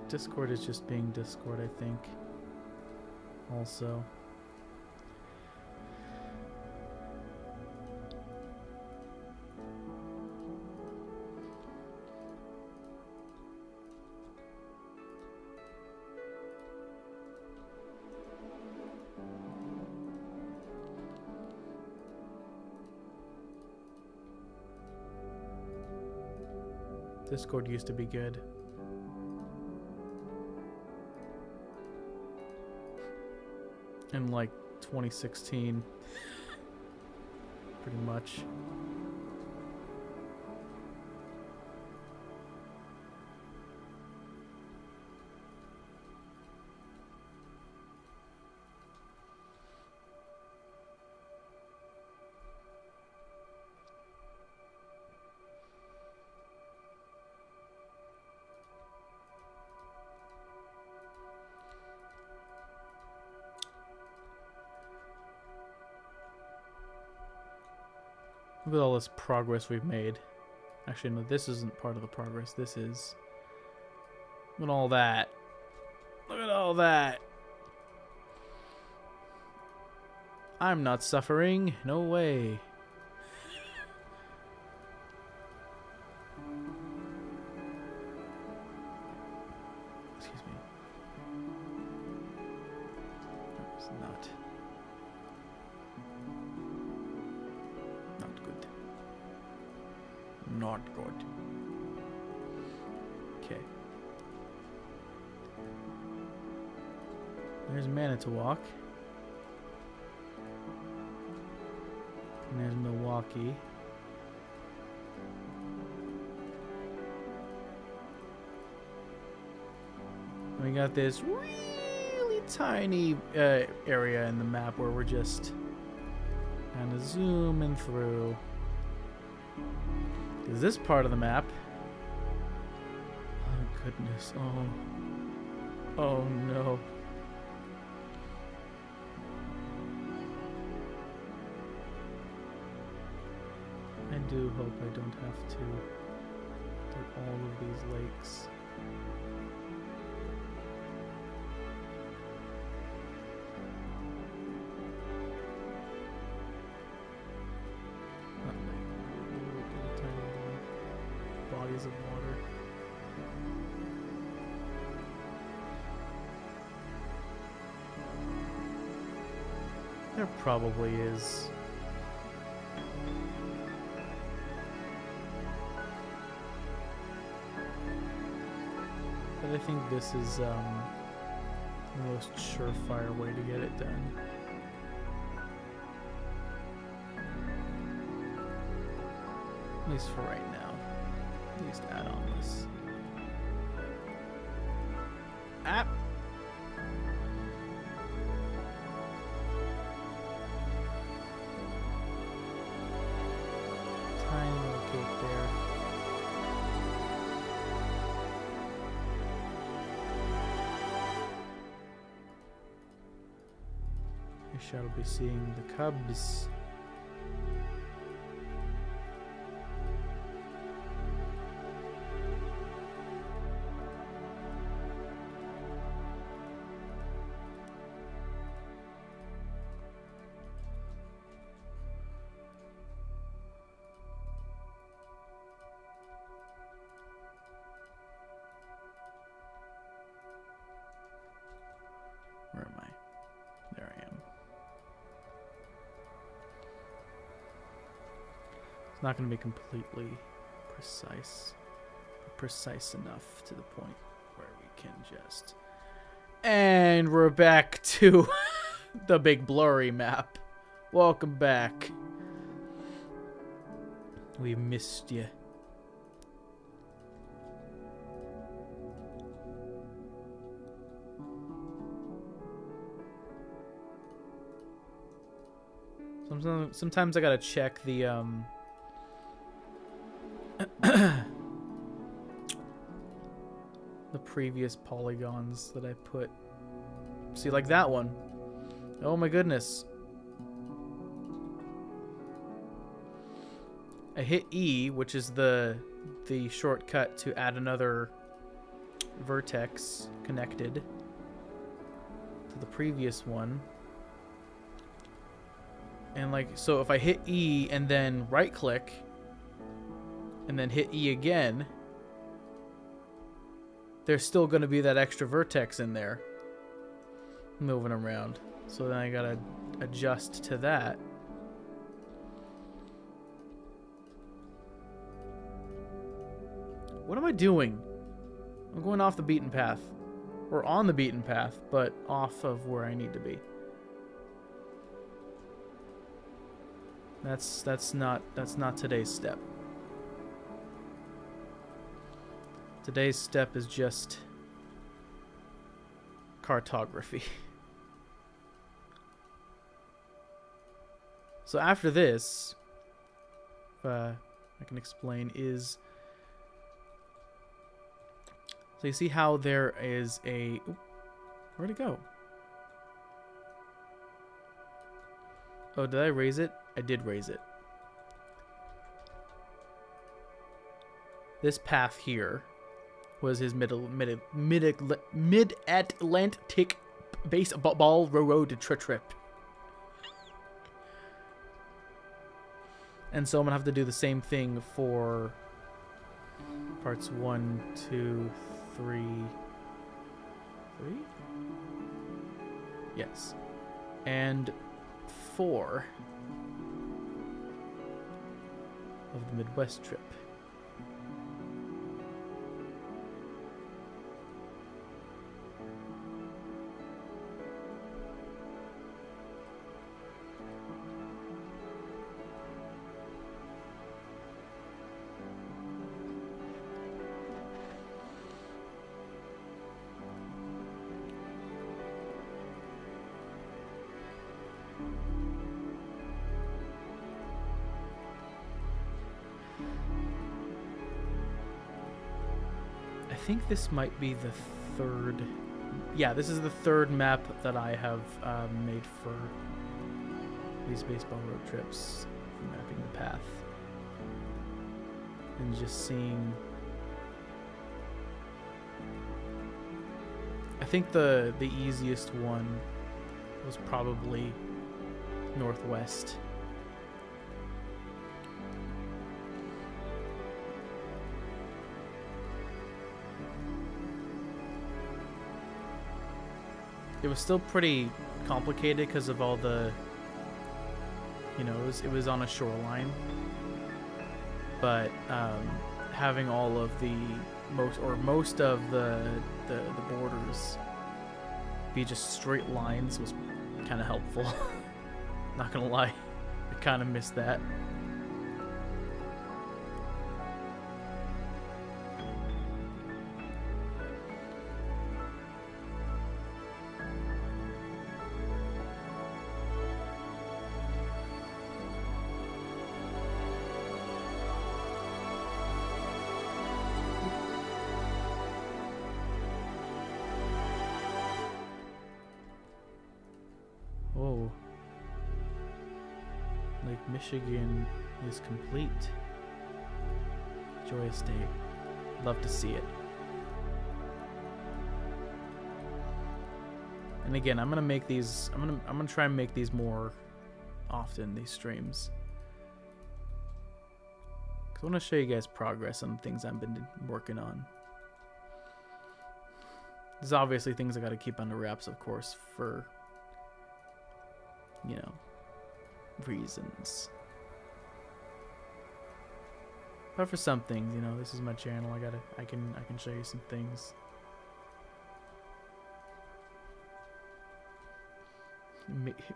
is just being Discord, I think. Also. Discord used to be good. In like 2016. Pretty much. Look at all this progress we've made. Actually, no, this isn't part of the progress. This is... Look at all that. Look at all that. I'm not suffering. No way. Excuse me. That was not... Not good. Okay. There's Manitowoc. And there's Milwaukee. And we got this really tiny area in the map where we're just kind of zooming through. Is this part of the map? Oh goodness, oh no. I do hope I don't have to do all of these lakes. Bodies of water. There probably is. But I think this is the most surefire way to get it done. At least for right now. At least add on this. App. Tiny little cake there. You shall be seeing the cubs. Where am I? There I am. It's not going to be completely precise, but precise enough to the point where we can just... And we're back to the big blurry map. Welcome back. We missed you. Sometimes I gotta check the the previous polygons that I put. See, like that one. Oh my goodness. I hit E, which is the shortcut to add another vertex connected to the previous one. And like, so if I hit E and then right click and then hit E again, there's still going to be that extra vertex in there moving around. So then I got to adjust to that. What am I doing? I'm going off the beaten path. Or on the beaten path, but off of where I need to be. That's not today's step. Today's step is just cartography. So after this, I can explain, is so you see how there is a where'd it go? Oh, did I raise it? I did raise it. This path here was his mid-Atlantic baseball road trip. And so I'm gonna have to do the same thing for parts 1, 2, 3. Yes. And 4 of the Midwest trip. I think this might be the third. Yeah, this is the third map that I have made for these baseball road trips, mapping the path and just seeing. I think the easiest one was probably Northwest. It was still pretty complicated because of all the, you know, it was on a shoreline, but having all of the most of the borders be just straight lines was kind of helpful. Not gonna lie, I kind of missed that. Oh, Lake Michigan is complete. Joyous day. Love to see it. And again, I'm gonna make these. I'm gonna try and make these more often. These streams, because I want to show you guys progress on things I've been working on. There's obviously things I got to keep under wraps, of course, for, you know, reasons. But for some things, you know, this is my channel. I can show you some things.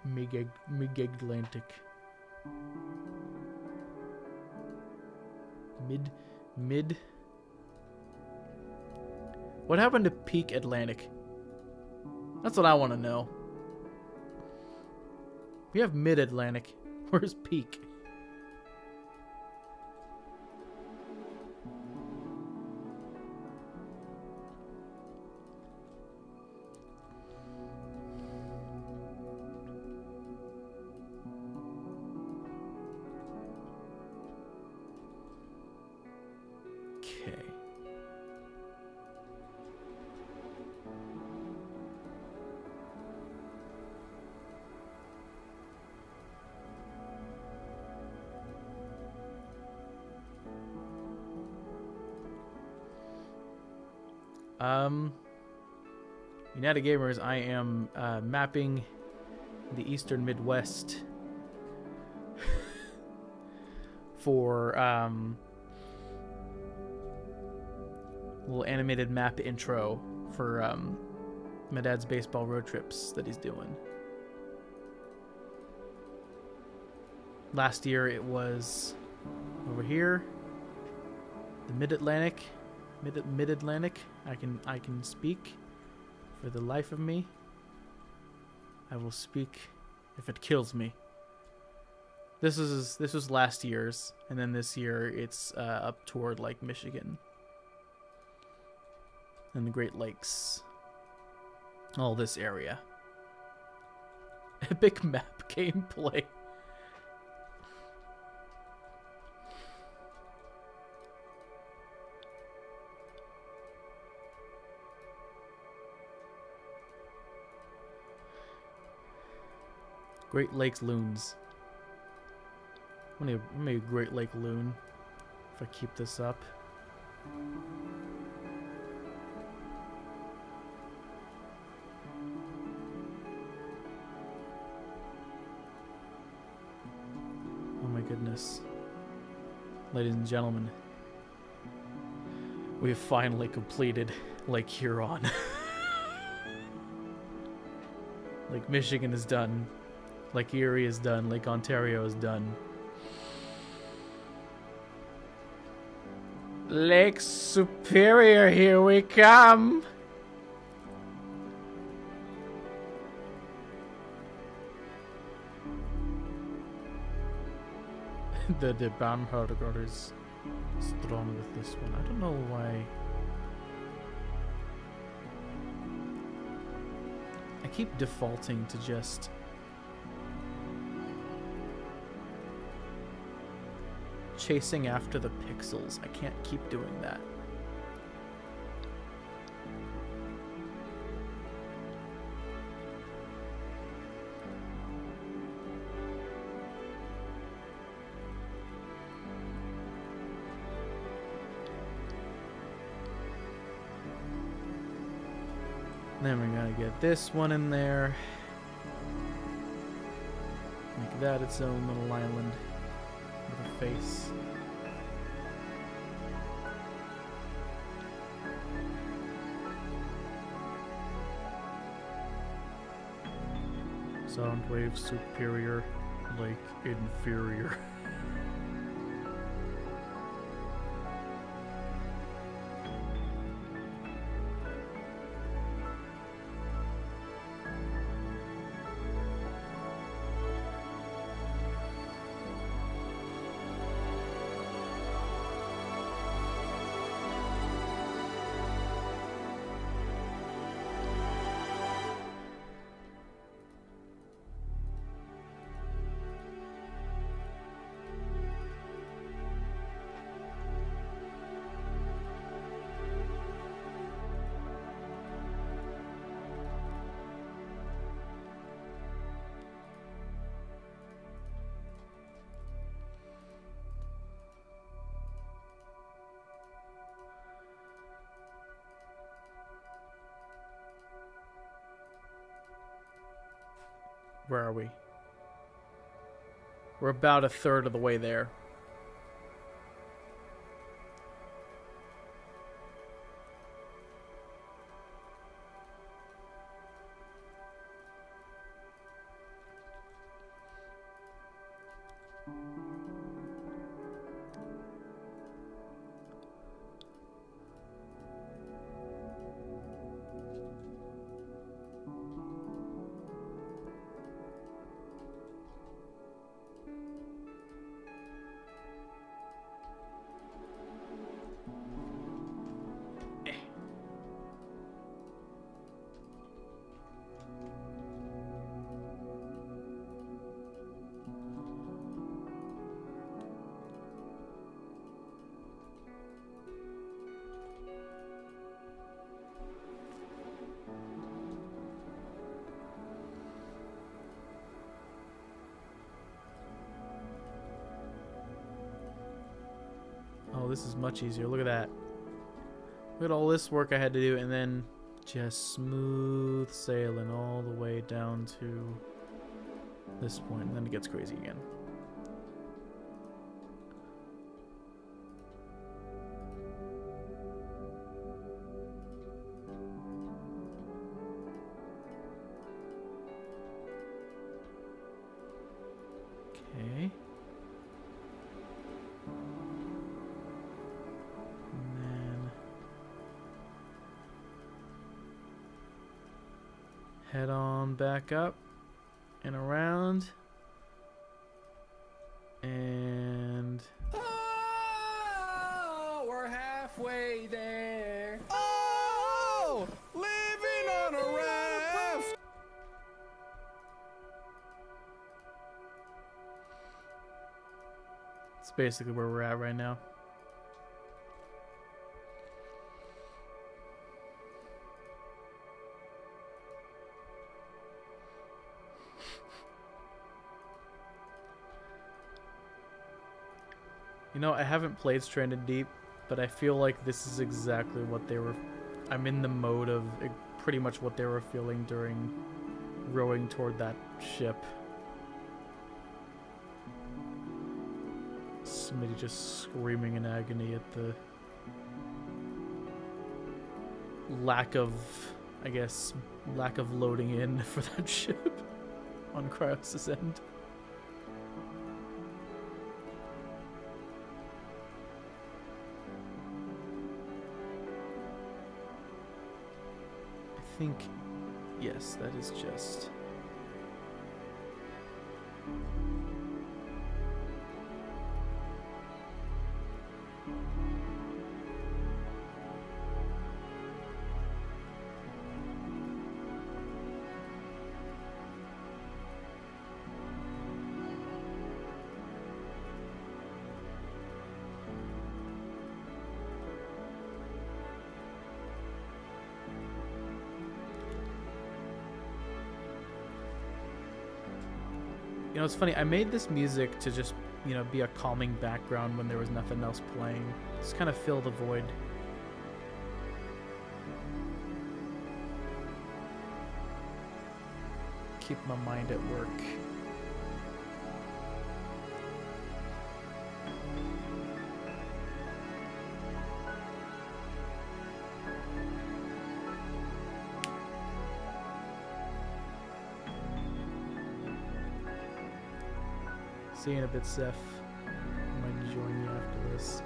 Mid-Atlantic. Mid. What happened to peak Atlantic? That's what I want to know. We have mid Atlantic. Where's peak? Okay. United Gamers, I am mapping the Eastern Midwest for little animated map intro for my dad's baseball road trips that he's doing. Last year it was over here, the Mid-Atlantic. Mid-Atlantic. I can speak for the life of me. I will speak if it kills me. This was last year's, and then this year it's up toward like Michigan and the Great Lakes, all this area. Epic map gameplay. Great Lakes loons. I'm gonna be a Great Lake loon if I keep this up. Oh my goodness. Ladies and gentlemen, we have finally completed Lake Huron. Lake Michigan is done. Lake Erie is done. Lake Ontario is done. Lake Superior, here we come! the Bamhard God is strong with this one. I don't know why. I keep defaulting to just chasing after the pixels. I can't keep doing that. Then we're gonna get this one in there. Make that its own little island. Face. Soundwave superior, like inferior. Where are we? We're about a third of the way there. this is much easier. Look at that. Look at all this work I had to do, and then just smooth sailing all the way down to this point, and then it gets crazy again. Okay. And then head on back up and around. And Oh, we're halfway there. Oh, living on a raft. it's basically where we're at right now. You know, I haven't played Stranded Deep, but I feel like this is exactly what they were... I'm in the mode of pretty much what they were feeling during rowing toward that ship. Somebody just screaming in agony at the lack of, I guess, lack of loading in for that ship on Cryos' end. I think, yes, that is just... You know, it's funny, I made this music to just, you know, be a calming background when there was nothing else playing. Just kind of fill the void. Keep my mind at work. See you in a bit, Seth. I might join you after this.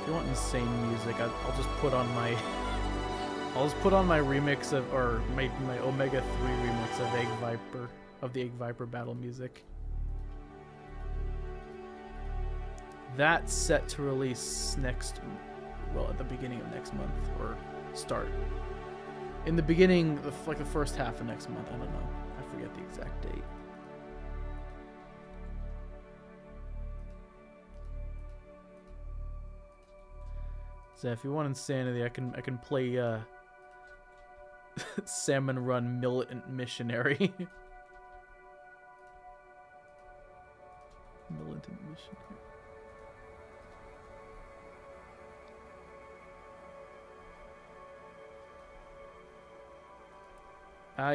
If you want insane music, I'll just put on my... I'll just put on my remix of, or my Omega 3 remix of Egg Viper, of the Egg Viper battle music. That's set to release next, well, at the beginning of next month, or start. In the beginning, like the first half of next month, I don't know. I forget the exact date. So if you want insanity, I can play Salmon Run Militant Missionary. Militant Missionary.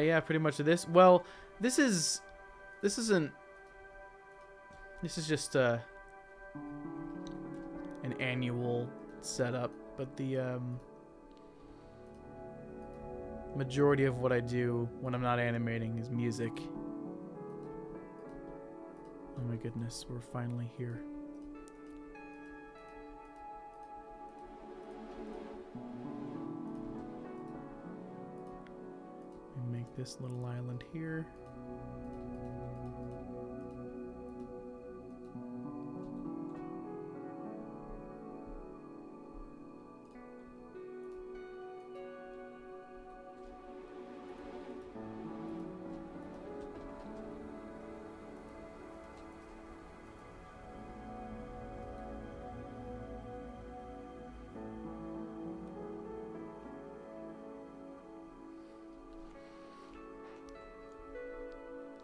Yeah, pretty much this. Well, this is just an annual setup, but the majority of what I do when I'm not animating is music. Oh my goodness, we're finally here. Make this little island here.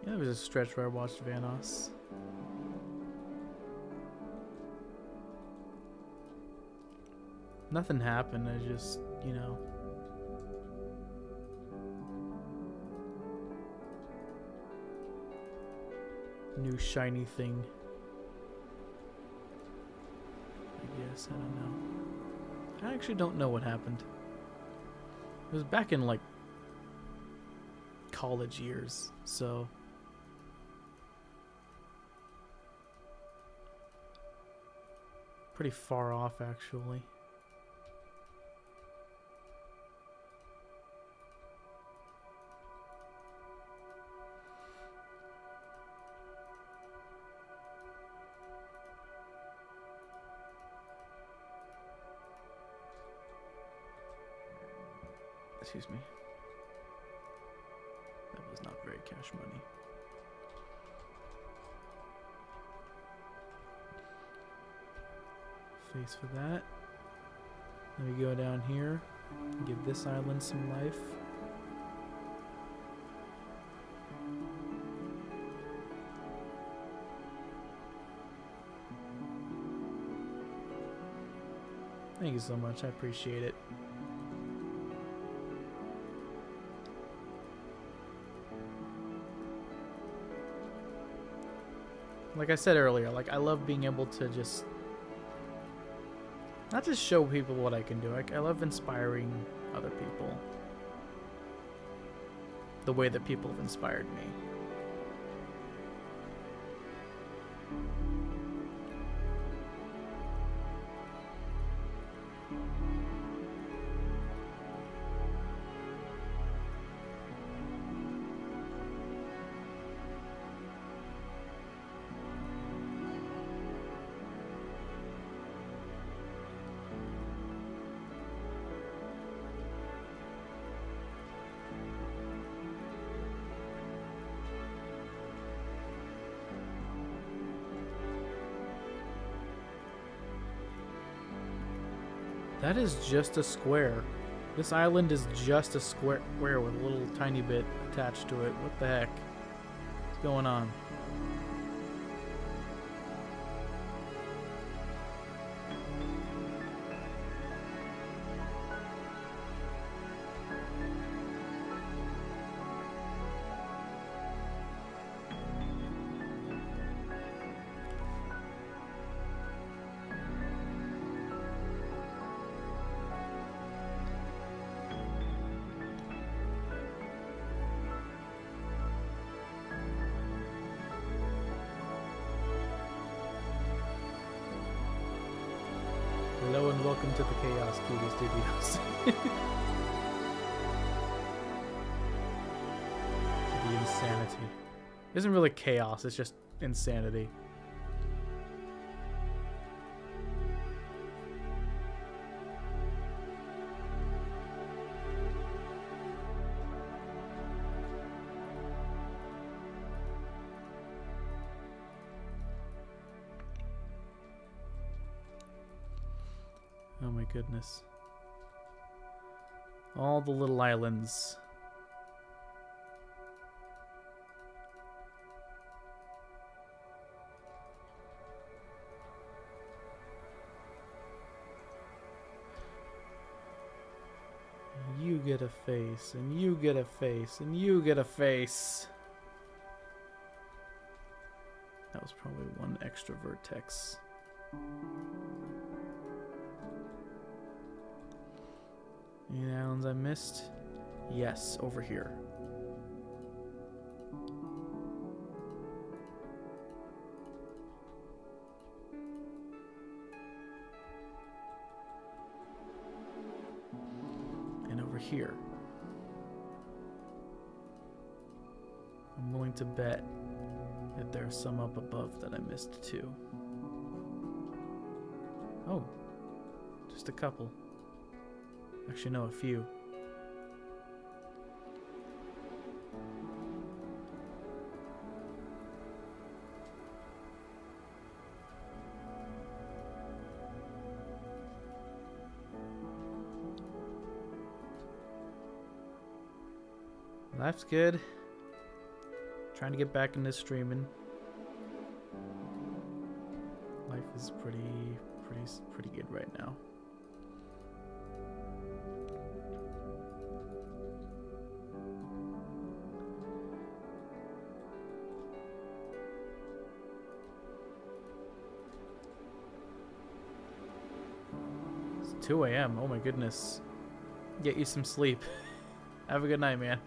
Yeah, there was a stretch where I watched Vanoss. Nothing happened, I just, you know. New shiny thing. I guess, I don't know. I actually don't know what happened. It was back in like college years, so pretty far off actually. Excuse me. That was not very cash money. Face for that. Then we go down here. Give this island some life. Thank you so much. I appreciate it. Like I said earlier, like I love being able to just not just show people what I can do. I love inspiring other people the way that people have inspired me. That is just a square. This island is just a square with a little tiny bit attached to it. What the heck? What's going on? Hello and welcome to the Chaos TV Studios. The insanity. It isn't really chaos, it's just insanity. Oh my goodness. All the little islands. You get a face, and you get a face, and you get a face. That was probably one extra vertex. Any islands I missed? Yes, over here. And over here. I'm willing to bet that there's some up above that I missed too. Oh, just a couple. Actually, no, a few. Life's good. trying to get back into streaming. Life is pretty good right now. It's 2 a.m. Oh my goodness. Get you some sleep. Have a good night, man.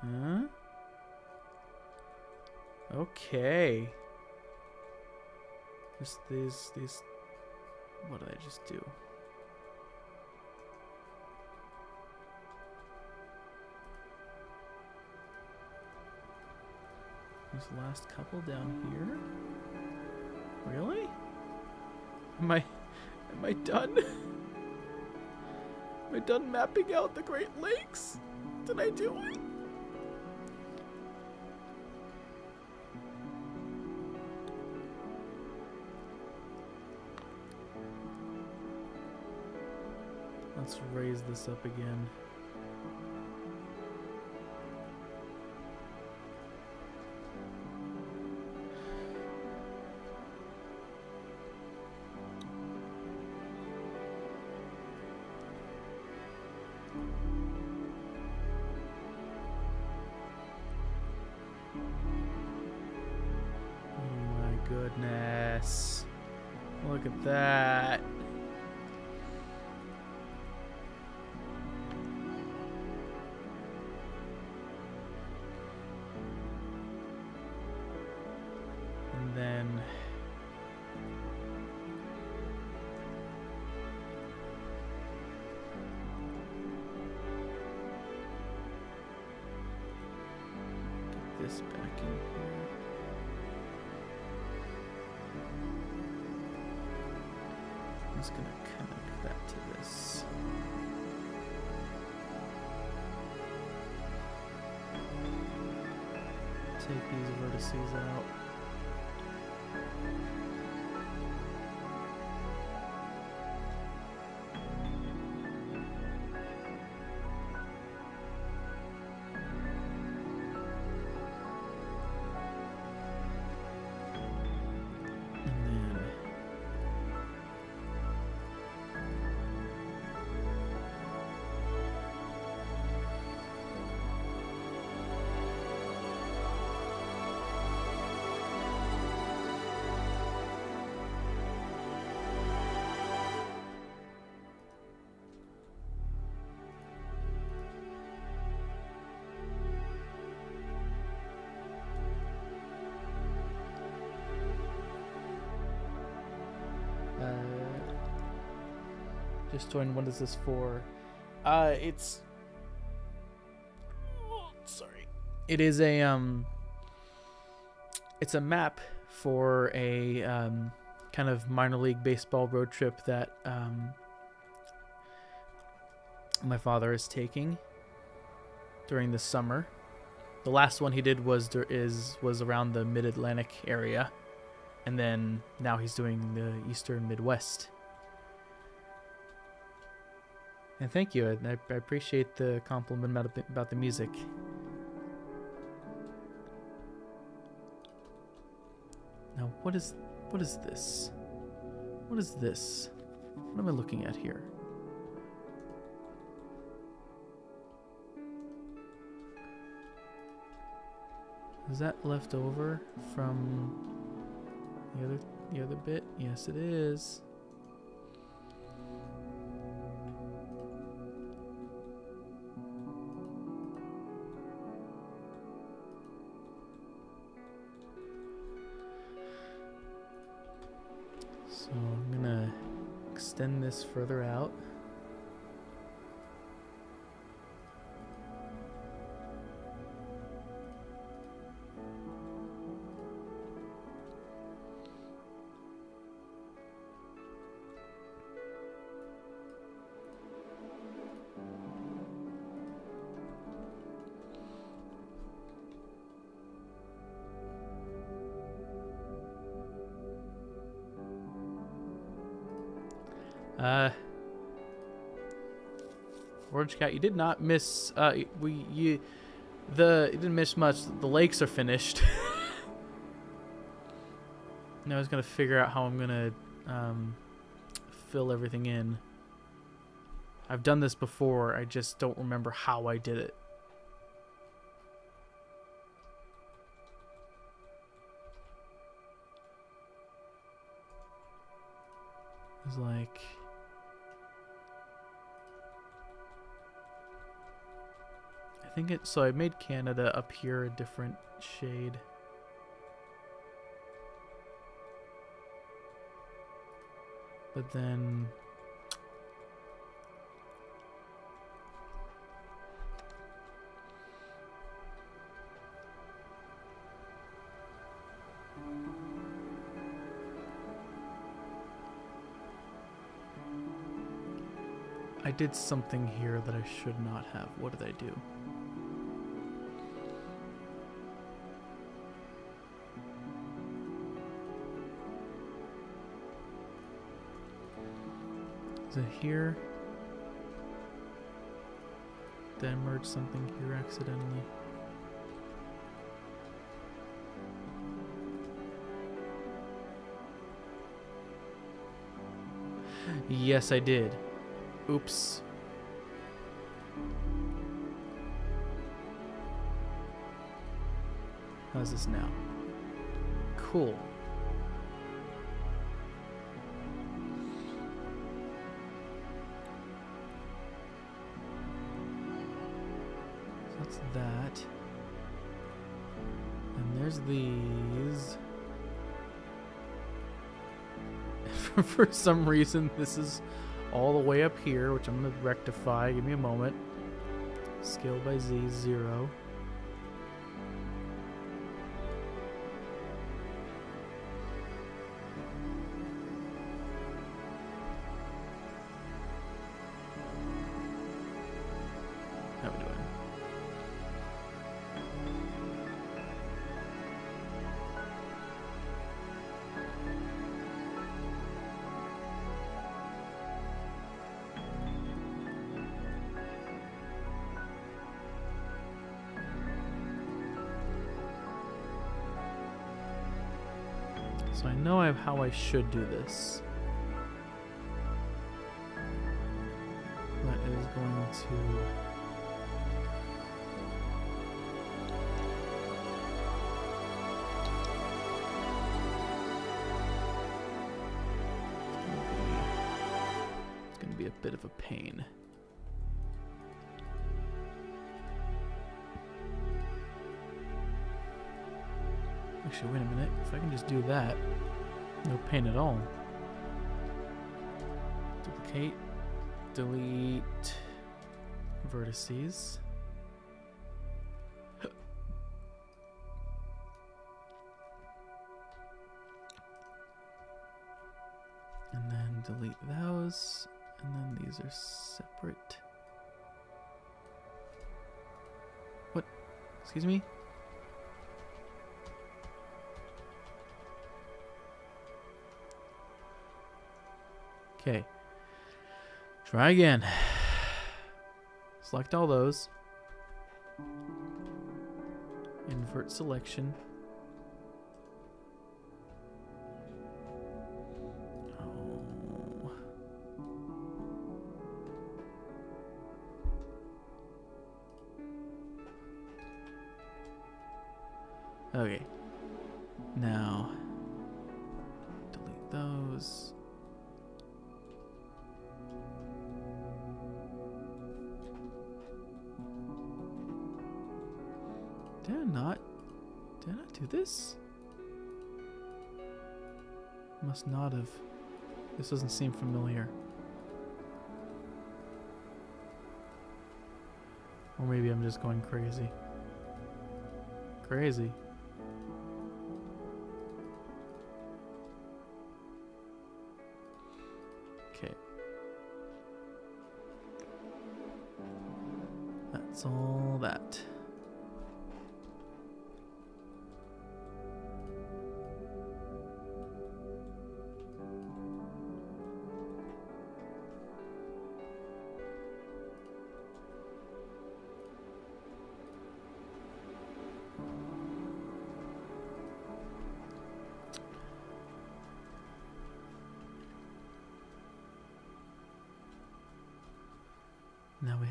Huh? Okay. Just these. What did I just do? These last couple down here. Really? Am I done? Am I done mapping out the Great Lakes? Did I do it? Let's raise this up again. Oh my goodness. Look at that. And then get this back in here. I'm just gonna connect that to this. Take these vertices out. And then just joined. What is this for? It's sorry. It is a it's a map for a kind of minor league baseball road trip that my father is taking during the summer. The last one he did was around the Mid-Atlantic area, and then now he's doing the Eastern Midwest. And thank you. I appreciate the compliment about the music. Now, what is this? What is this? What am I looking at here? Is that left over from the other bit? Yes, it is. So I'm gonna extend this further out. Orange Cat, you did not miss. You didn't miss much. The lakes are finished. Now I was gonna figure out how I'm gonna fill everything in. I've done this before. I just don't remember how I did it. It's like. I think it. So I made Canada up here a different shade. But then. I did something here that I should not have. What did I do? Is it here? Did I merge something here accidentally? Yes, I did. Oops. How's this now? Cool. So that's that. And there's these. For some reason, this is all the way up here, which I'm going to rectify. Give me a moment. Scale by Z, 0. How we doing? So I know I have how I should do this. That is going to... It's going to be a bit of a pain. Actually, wait a minute. If I can just do that, no pain at all. Duplicate, delete vertices. And then delete those. And then these are separate. What? Excuse me? Okay. Try again. Select all those. Invert selection. Oh. Okay. Now, delete those. Did I not do this? Must not have. This doesn't seem familiar. Or maybe I'm just going crazy. Crazy. Okay. That's all that.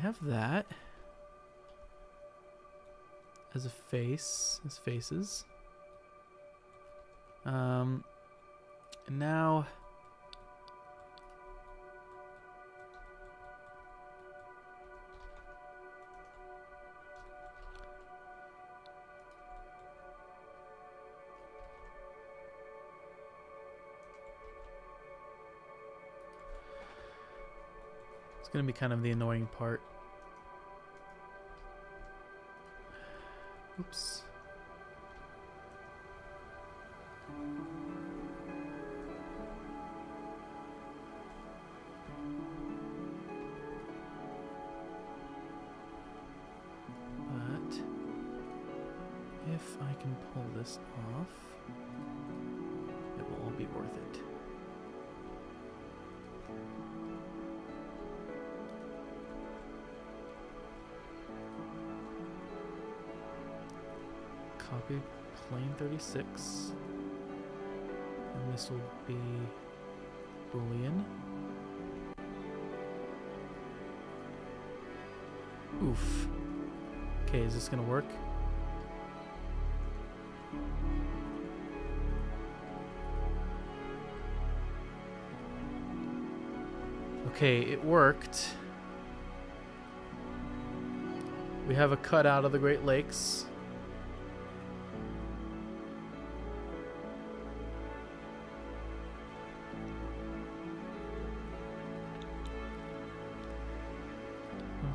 have that as a face, as faces. And now it's gonna be kind of the annoying part. Oops. But if I can pull this off, it will all be worth it. Copy plane 36. And this will be Boolean. Oof. Okay, is this gonna work? Okay, it worked. We have a cutout of the Great Lakes.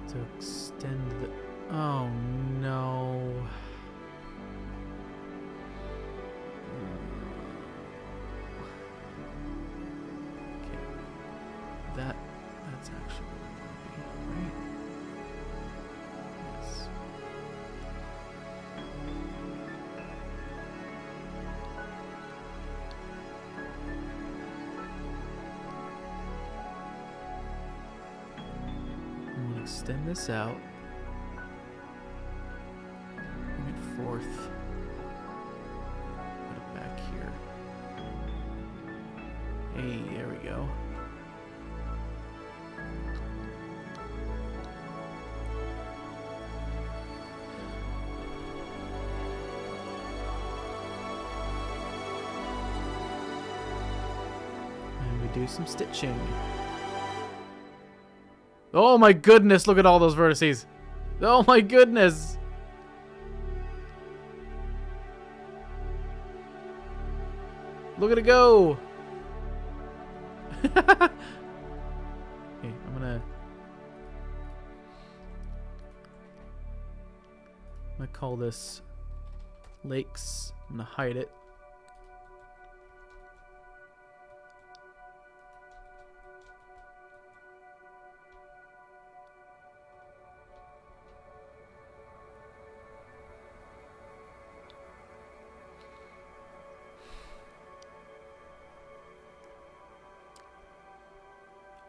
To extend the... Oh no. Okay. That's actually right. Yes. I'm gonna extend this out. Bring it forth. Put it back here. Hey, there we go. And we do some stitching. Oh my goodness, look at all those vertices. Oh my goodness. Look at it go. Okay, I'm gonna call this lakes. I'm gonna hide it.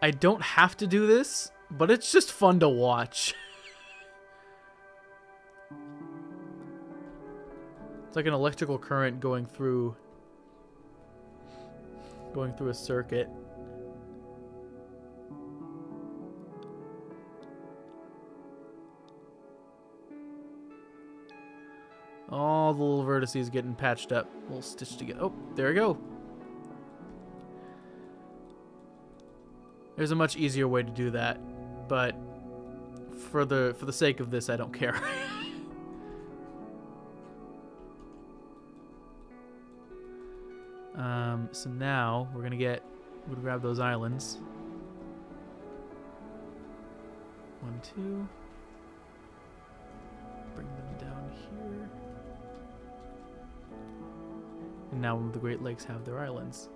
I don't have to do this, but it's just fun to watch. It's like an electrical current going through a circuit. All the little vertices getting patched up, little stitched together. Oh, there we go. There's a much easier way to do that, but for the sake of this, I don't care. So now we're gonna grab those islands. 1, 2. Bring them down here. And now the Great Lakes have their islands.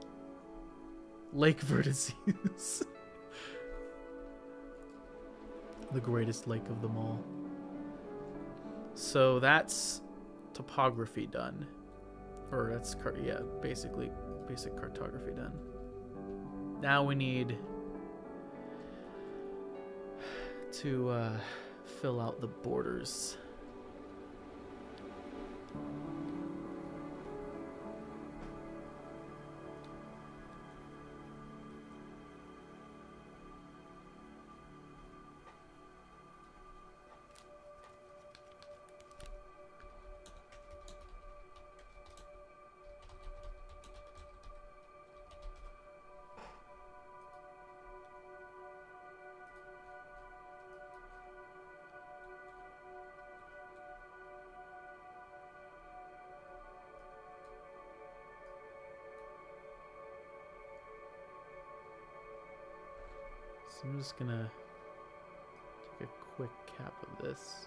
Lake vertices. The greatest lake of them all. So that's topography done. Or that's, yeah, basically basic cartography done. Now we need to fill out the borders. So I'm just gonna take a quick cap of this.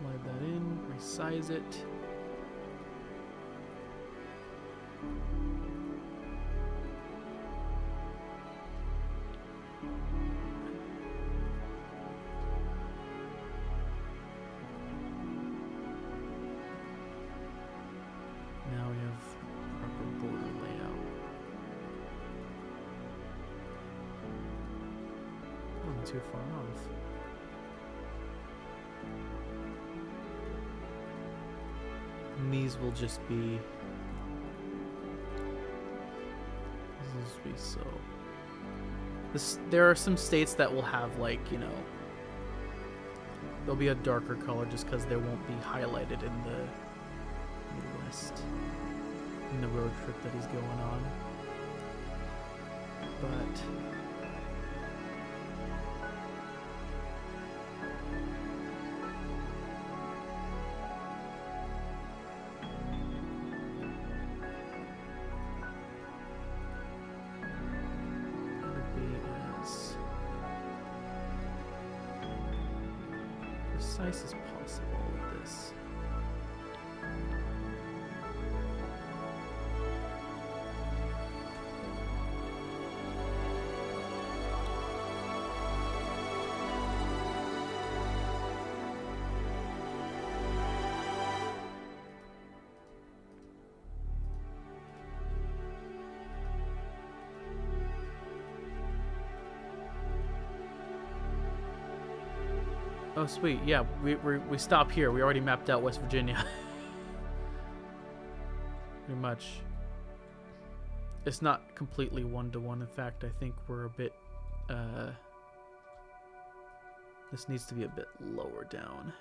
Slide that in, resize it. Now we have proper border layout. Not too far off. And these will just be. This will just be so. There are some states that will have, like, you know, there'll be a darker color just because they won't be highlighted in the Midwest in the road trip that he's going on. But precise as possible with this. Oh, sweet. Yeah, we stop here. We already mapped out West Virginia. Pretty much. It's not completely one-to-one. In fact, I think we're a bit... this needs to be a bit lower down.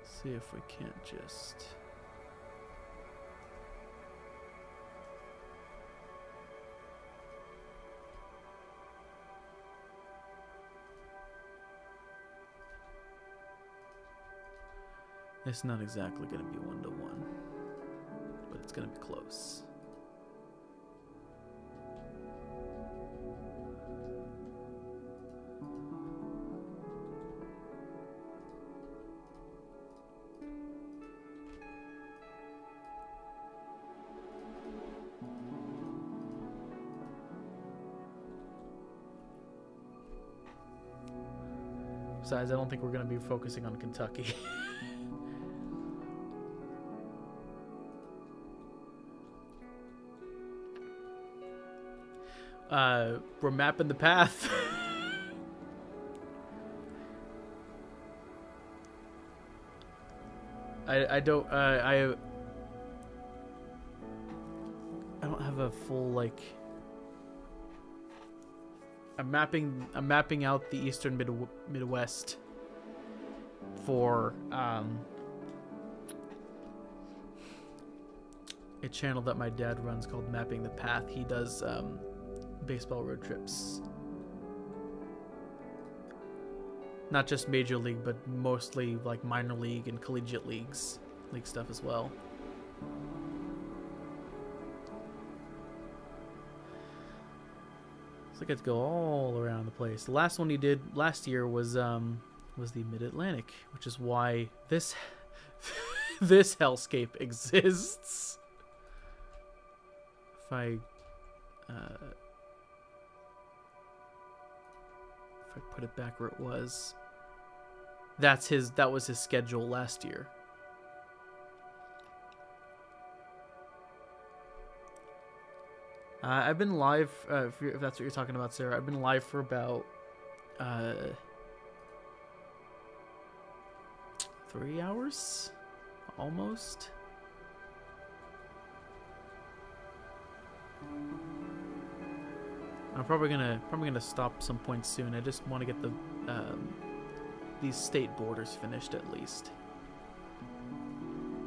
See if we can't just... It's not exactly going to be one-to-one, but it's going to be close. Besides, I don't think we're going to be focusing on Kentucky. We're mapping the path. I don't have a full, like, I'm mapping out the eastern Midwest for a channel that my dad runs called Mapping the Path. He does baseball road trips. Not just major league, but mostly like minor league and collegiate league stuff as well. So I get to go all around the place. The last one he did last year was the Mid-Atlantic, which is why this this hellscape exists. If I put it back where it was, that was his schedule last year. I've been live, if that's what you're talking about, Sarah. I've been live for about 3 hours? Almost? I'm probably gonna stop some point soon. I just want to get the these state borders finished at least.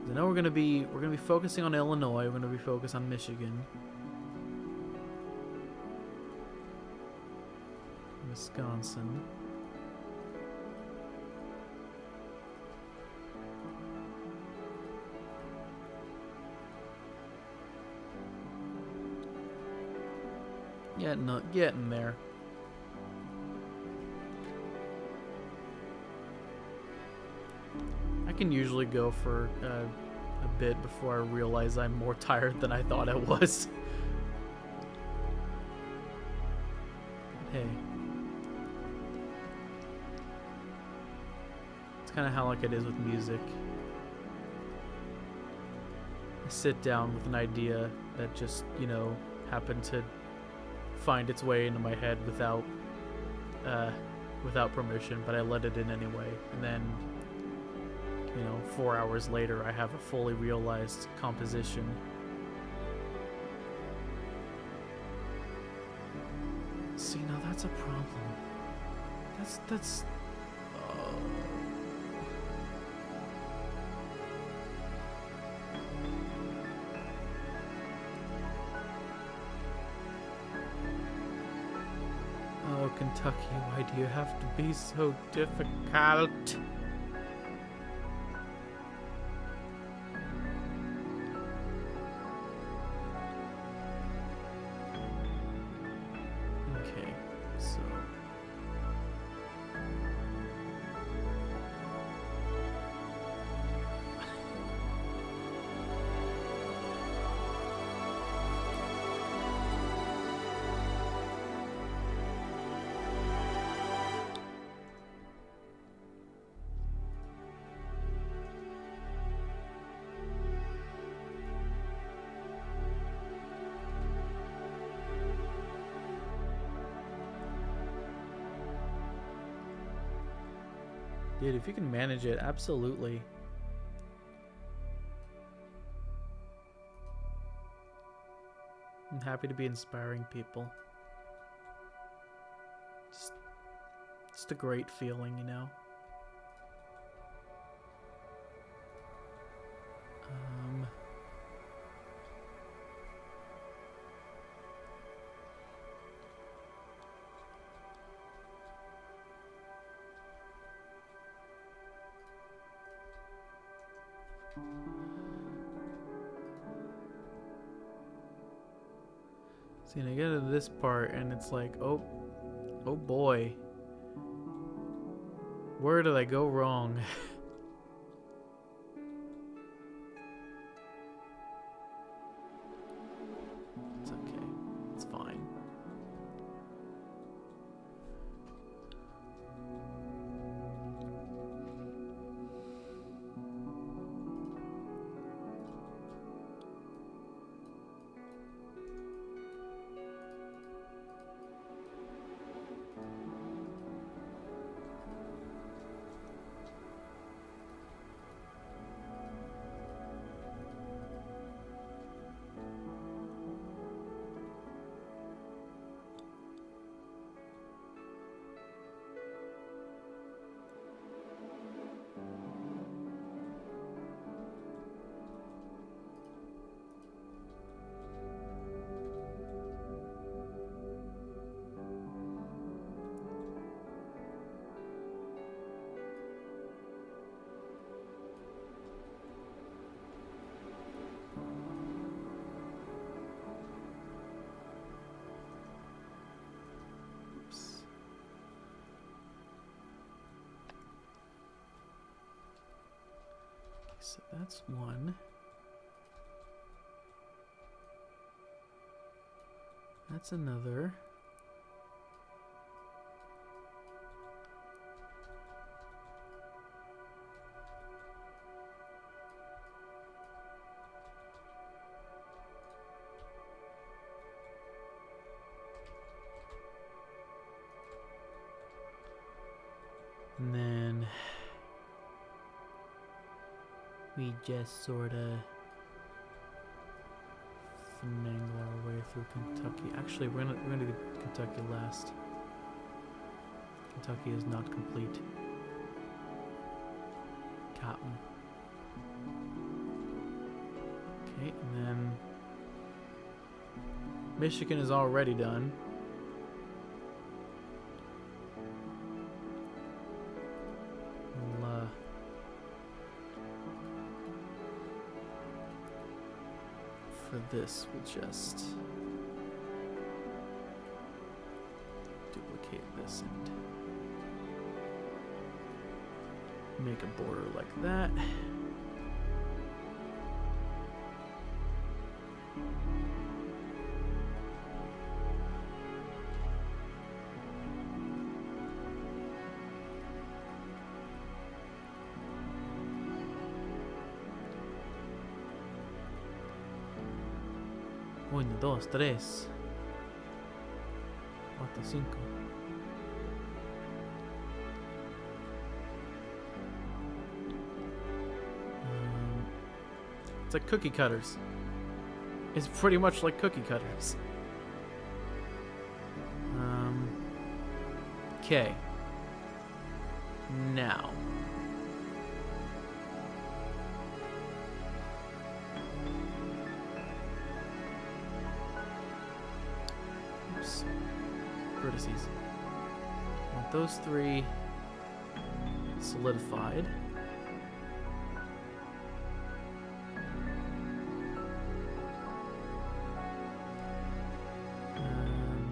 'Cause I know we're gonna be focusing on Illinois. We're gonna be focused on Michigan, Wisconsin. Getting there. I can usually go for a bit before I realize I'm more tired than I thought I was. Hey. It's kind of how like it is with music. I sit down with an idea that just, you know, happened to find its way into my head without permission, but I let it in anyway. And then, you know, 4 hours later, I have a fully realized composition. See, now that's a problem. That's. Oh, Kentucky, why do you have to be so difficult? Okay, so... Dude, if you can manage it, absolutely. I'm happy to be inspiring people. Just a great feeling, you know? See, and I get to this part, and it's like, oh boy. Where did I go wrong? It's okay. It's fine. So that's one. That's another. And then we just sort of finagle our way through Kentucky. Actually, we're gonna do Kentucky last. Kentucky is not complete. Cotton. Okay, and then Michigan is already done. We'll, for this, we'll just duplicate this and make a border like that. Uno, dos, tres, cuatro, cinco. It's like cookie cutters. It's pretty much like cookie cutters. Okay. Now. Oops. Vertices. Want those three solidified.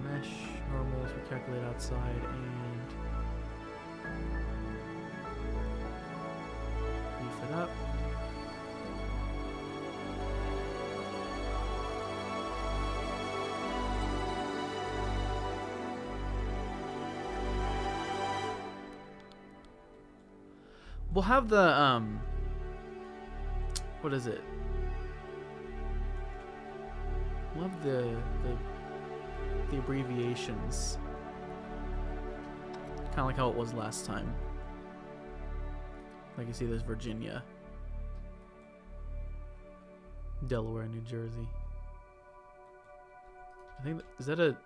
Mesh normals we calculate outside and beef it up. We'll have the, what is it? We'll have the abbreviations. Kind of like how it was last time. Like you see, there's Virginia, Delaware, New Jersey. I think, is that an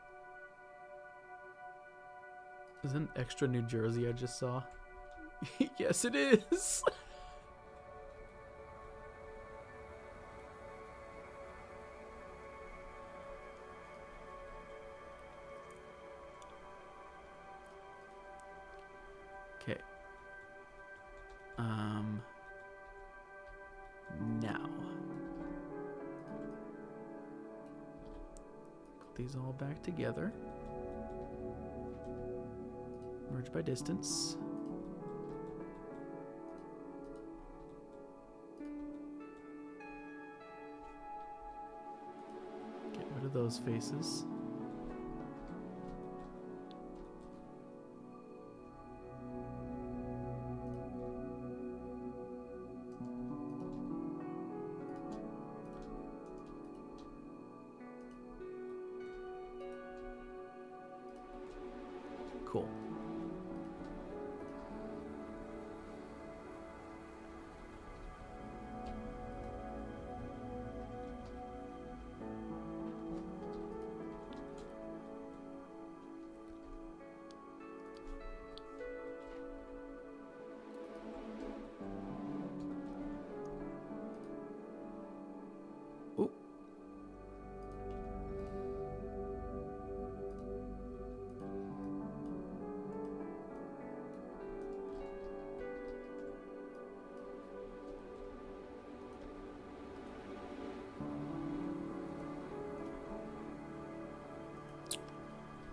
extra New Jersey I just saw? Yes, it is. Okay. Now. Put these all back together. Merge by distance. Those faces. Cool.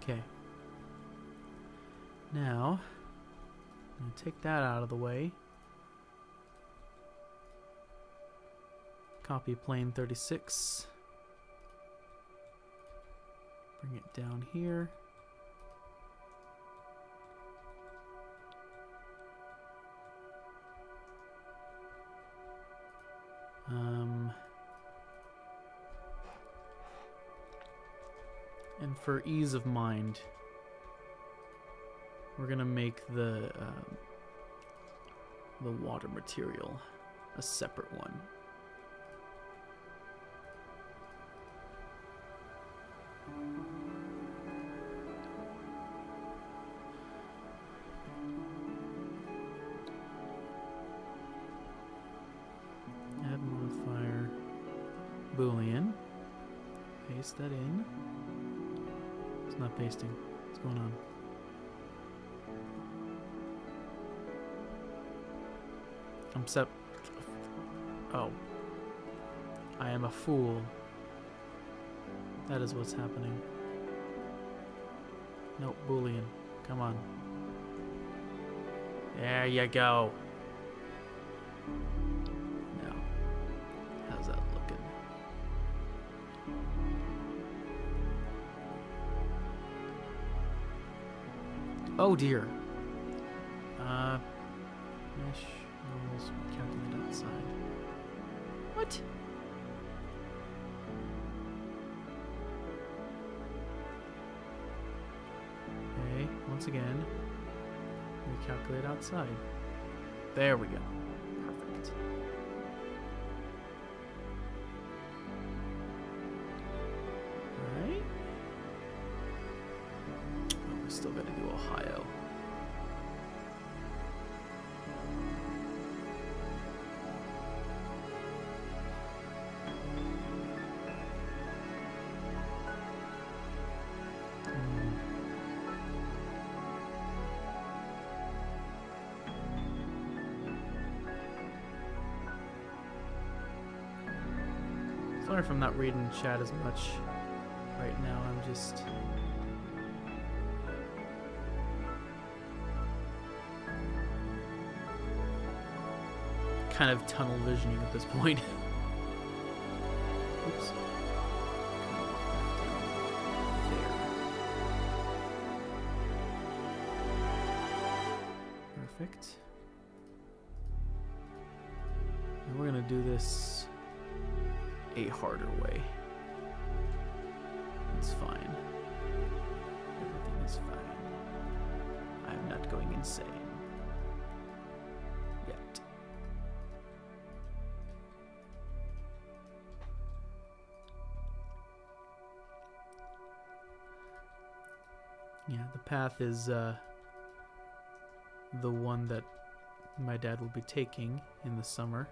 Okay. Now, I'm going to take that out of the way. Copy plane 36. Bring it down here. And for ease of mind, we're gonna make the the water material, a separate one. Add modifier, Boolean. Paste that in. It's not pasting. What's going on? Oh. I am a fool. That is what's happening. Nope, Boolean. Come on. There you go. Now, how's that looking? Oh dear. Mesh rules calculate outside. What? Okay, once again, we calculate outside. There we go. Perfect. Alright. Oh, we still gotta do Ohio. Sorry if I'm not reading chat as much right now. I'm just kind of tunnel visioning at this point. Oops. There. Perfect. And we're gonna do this a harder way. It's fine. Everything is fine. I'm not going insane. Yet. Yeah, the path is the one that my dad will be taking in the summer.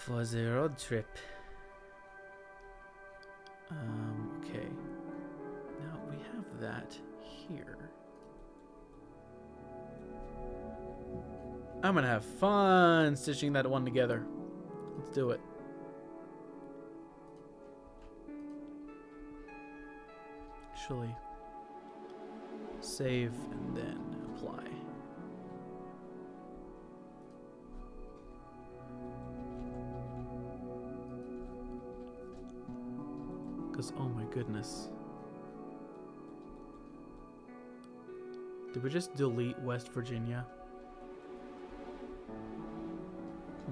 For the road trip. Okay. Now we have that here. I'm gonna have fun stitching that one together. Let's do it. Actually, save and then apply. Oh my goodness. Did we just delete West Virginia?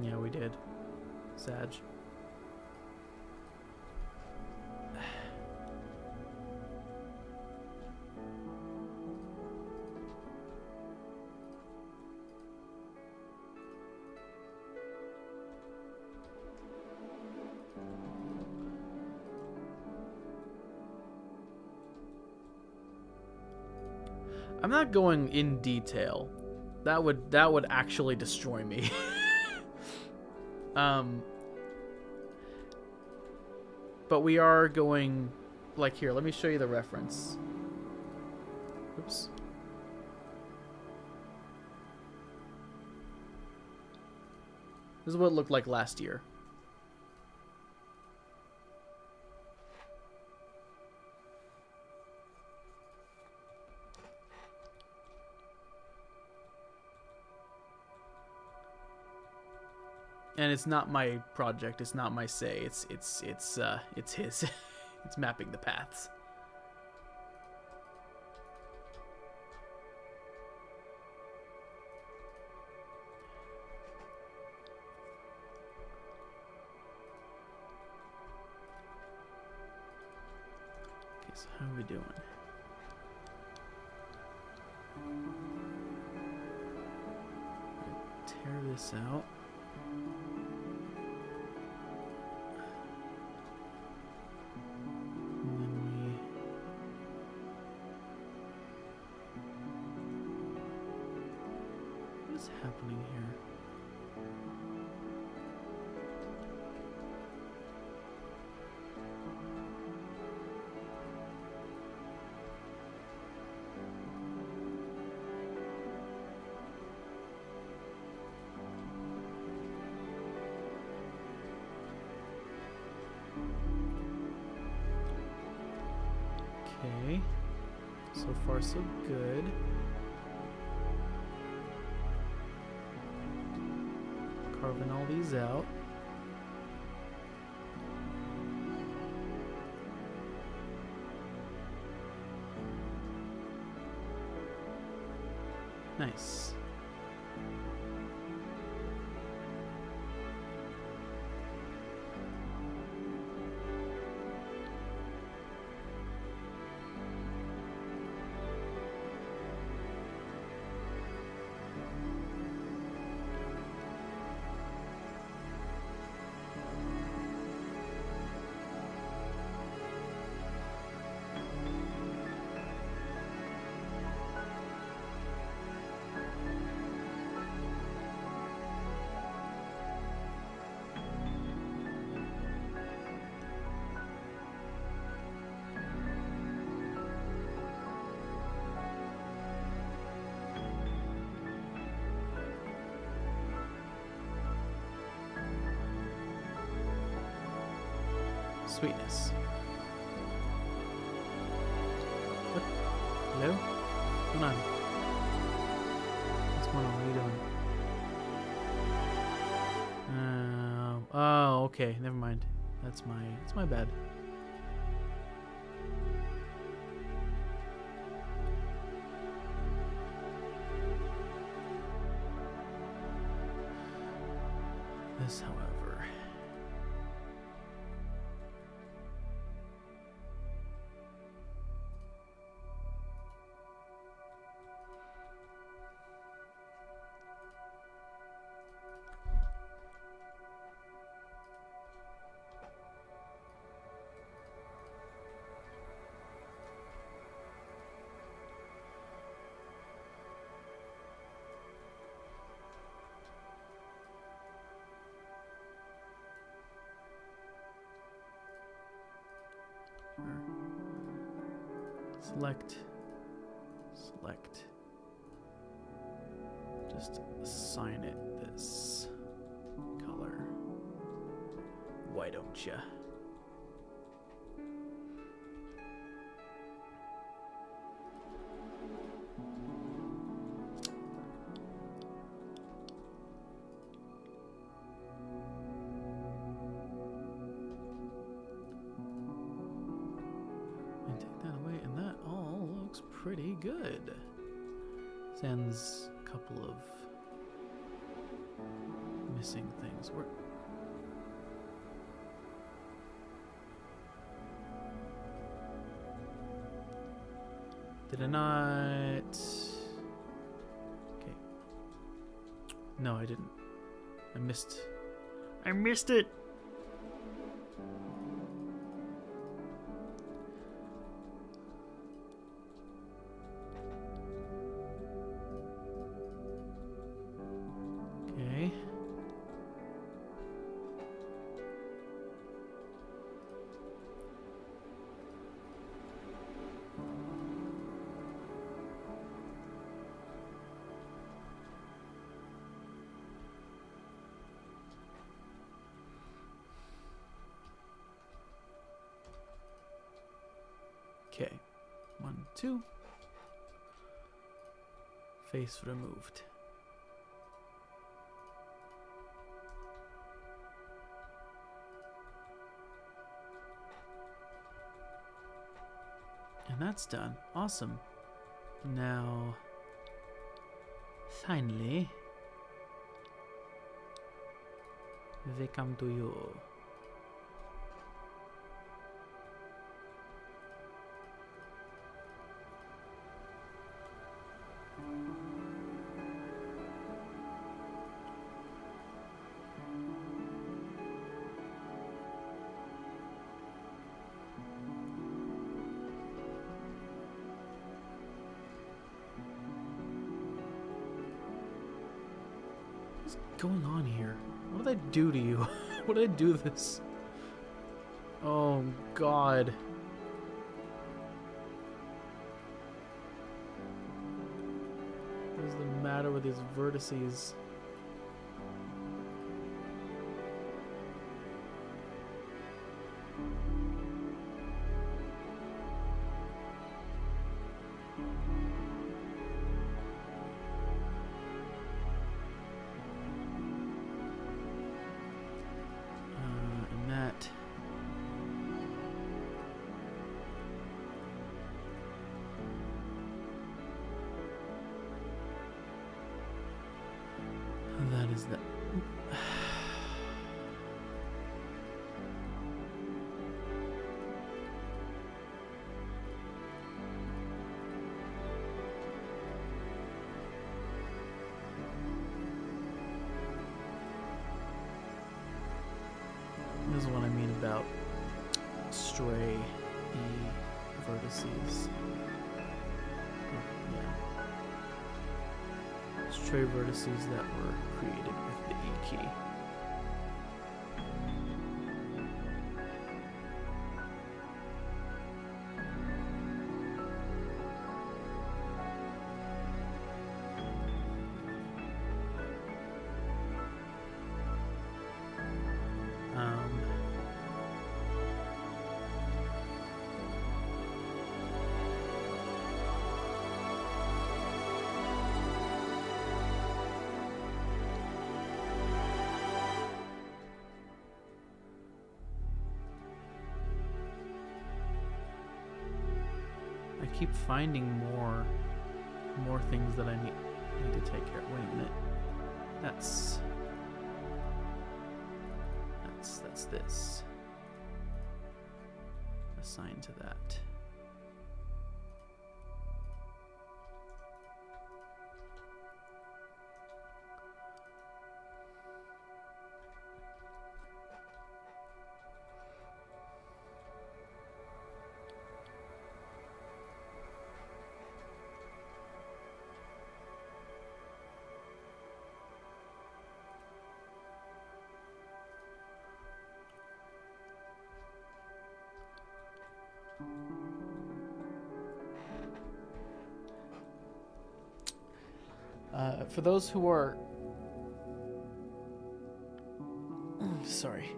Yeah, we did. Sag. I'm not going in detail. That would actually destroy me. But we are going, like, here, let me show you the reference. Oops. This is what it looked like last year. And it's not my project. It's not my say. It's his. It's mapping the paths. So how are we doing? Tear this out. And then what is happening here? Okay, so far so good. Carving all these out. Nice. Sweetness. What? Hello? What's going on? What's going on? What are you doing? Oh, okay. Never mind. That's my bad. This, however. Select. Just assign it this color. Why don't ya? Pretty good. Sans a couple of missing things. Did I not? Okay. No, I didn't. I missed it. Okay, 1, 2. Face removed. And that's done. Awesome. Now, finally, they come to you. What's going on here? What did I do to you? What did I do to this? Oh, God. What is the matter with these vertices? And that. That is that. This is what I mean about stray vertices. Yeah. Stray vertices that were created with the E key. I keep finding more things that I need to take care of. Wait a minute. That's this. Assigned to that. For those who are... Sorry.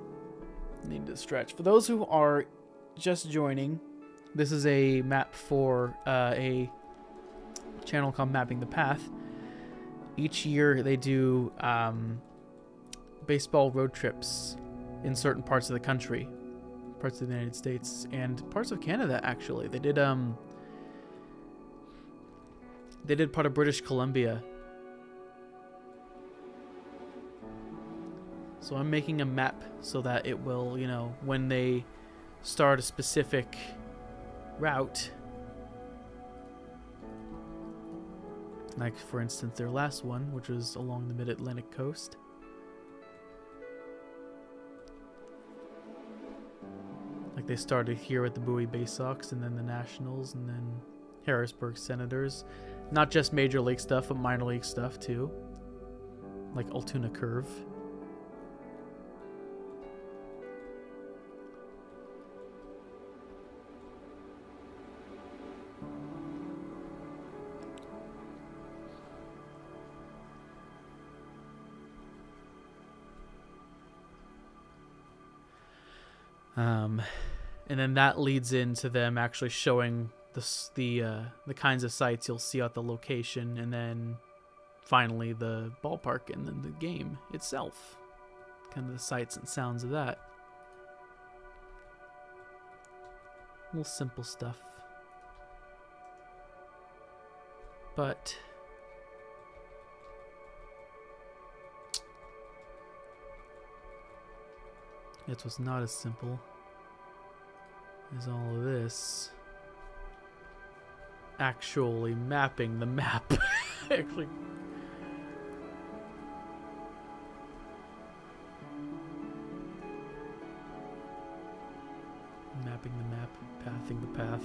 Need to stretch. For those who are just joining, this is a map for a channel called Mapping the Path. Each year they do baseball road trips in certain parts of the country. Parts of the United States and parts of Canada, actually. They did part of British Columbia. So I'm making a map so that it will, you know, when they start a specific route, like for instance their last one, which was along the mid-Atlantic coast. Like they started here with the Bowie Bay Sox and then the Nationals and then Harrisburg Senators. Not just major league stuff, but minor league stuff too. Like Altoona Curve. And then that leads into them actually showing the kinds of sites you'll see at the location, and then finally the ballpark and then the game itself. Kind of the sights and sounds of that. Little simple stuff. But it was not as simple as all of this. Actually mapping the map. Actually. Mapping the map, pathing the path.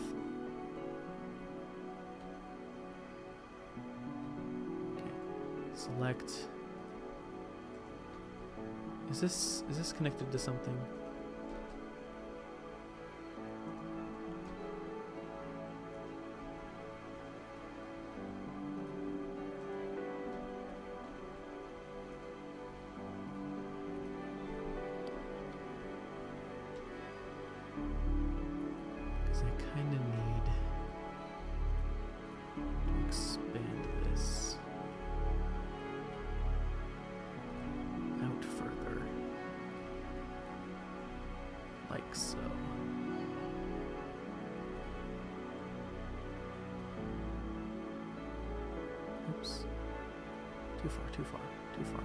Okay. Select. Is this connected to something? Because I kind of need to expand this out further, like so. Oops. Too far, too far, too far.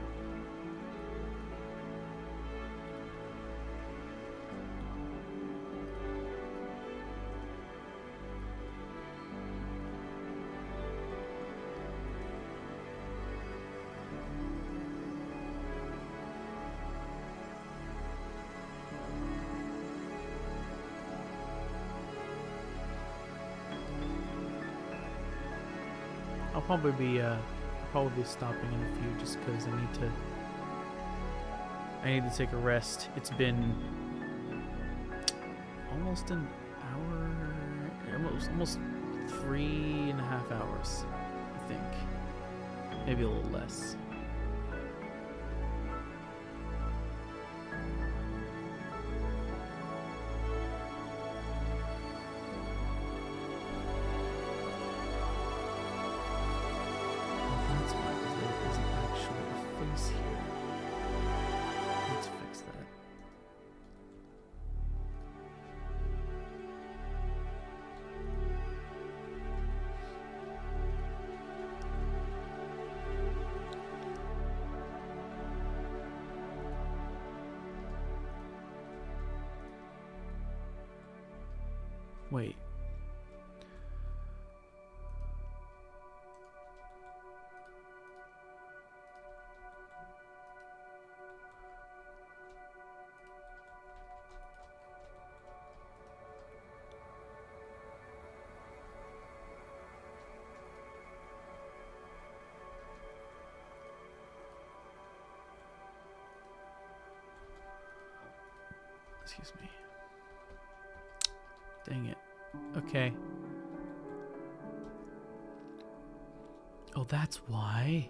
I'll probably be stopping in a few just because I need to take a rest. It's been almost an hour, almost 3.5 hours, I think. Maybe a little less. That's why, because there isn't actually a face here. Let's fix that. Wait. Excuse me. Dang it. Okay. Oh, that's why.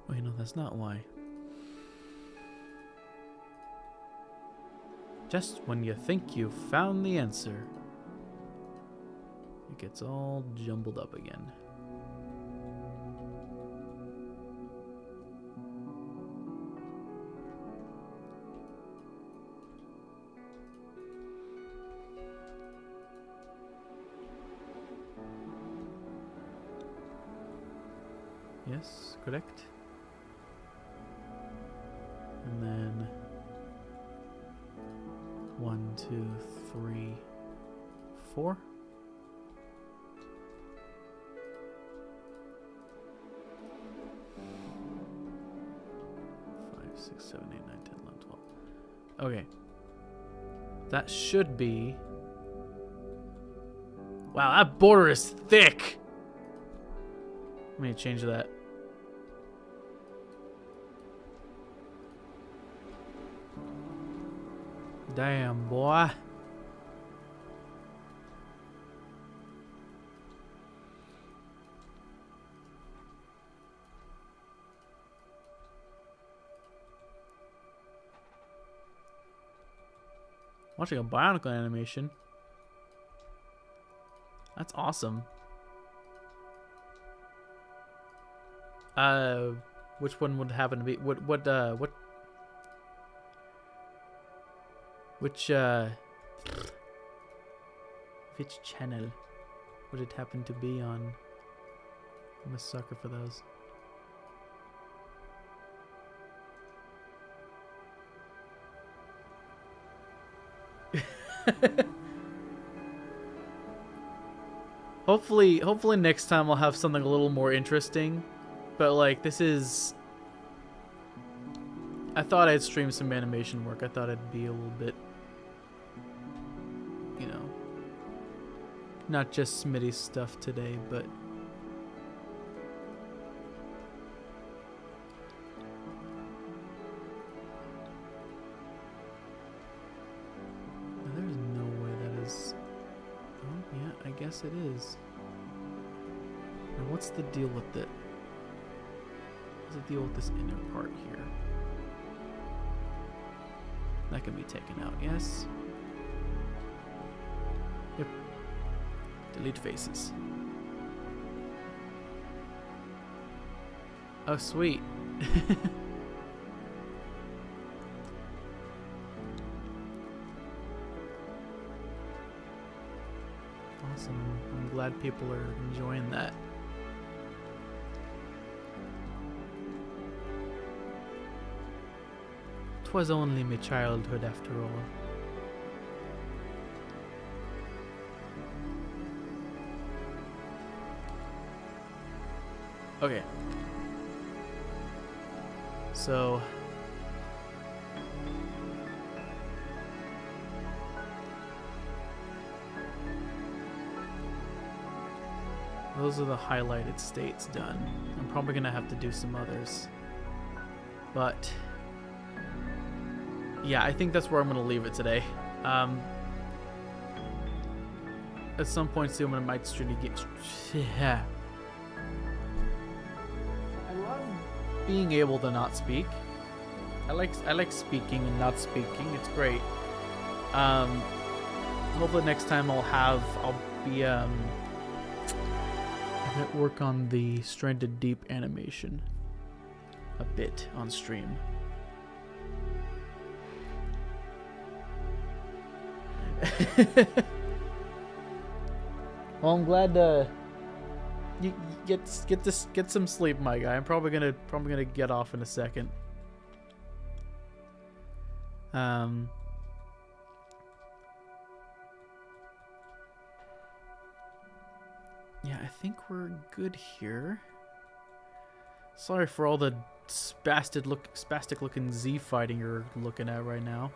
Wait, no, that's not why. Just when you think you've found the answer, it gets all jumbled up again. Yes, correct. And then 1, 2, 3, 4. 5, 6, 7, 8, 9, 10, 11, 12. Okay. That should be. Wow, that border is thick. Let me change that. Damn, boy. Watching a Bionicle animation. That's awesome. Which one would happen to be which channel would it happen to be on? I'm a sucker for those. Hopefully next time I'll have something a little more interesting. But like this is, I thought I'd stream some animation work. I thought it'd be a little bit, you know, not just Smitty's stuff today, but guess it is. Now what's the deal with it? What's the deal with this inner part here? That can be taken out, yes? Yep. Delete faces. Oh, sweet. Awesome. I'm glad people are enjoying that. Was only my childhood after all. Okay. So those are the highlighted states done. I'm probably gonna have to do some others. But yeah, I think that's where I'm going to leave it today. At some point soon, I might stream again. Yeah. I love being able to not speak. I like speaking and not speaking. It's great. Hopefully next time I'll be I might work on the Stranded Deep animation a bit on stream. Well, I'm glad you get some sleep, my guy. I'm probably gonna get off in a second. Yeah, I think we're good here. Sorry for all the spastic looking Z fighting you're looking at right now.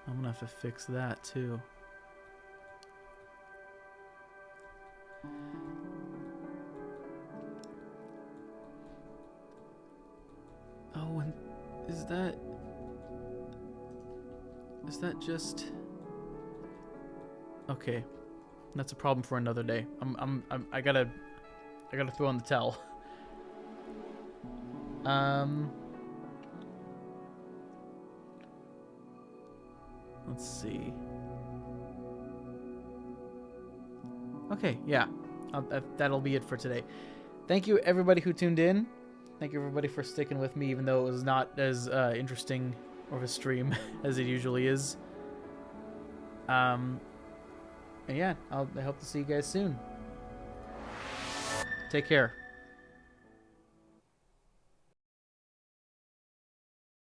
I'm gonna have to fix that too. Oh, and is that just okay? That's a problem for another day. I gotta throw in the towel. Let's see. Okay, yeah. That'll be it for today. Thank you, everybody who tuned in. Thank you, everybody, for sticking with me, even though it was not as interesting of a stream as it usually is. And yeah, I hope to see you guys soon. Take care.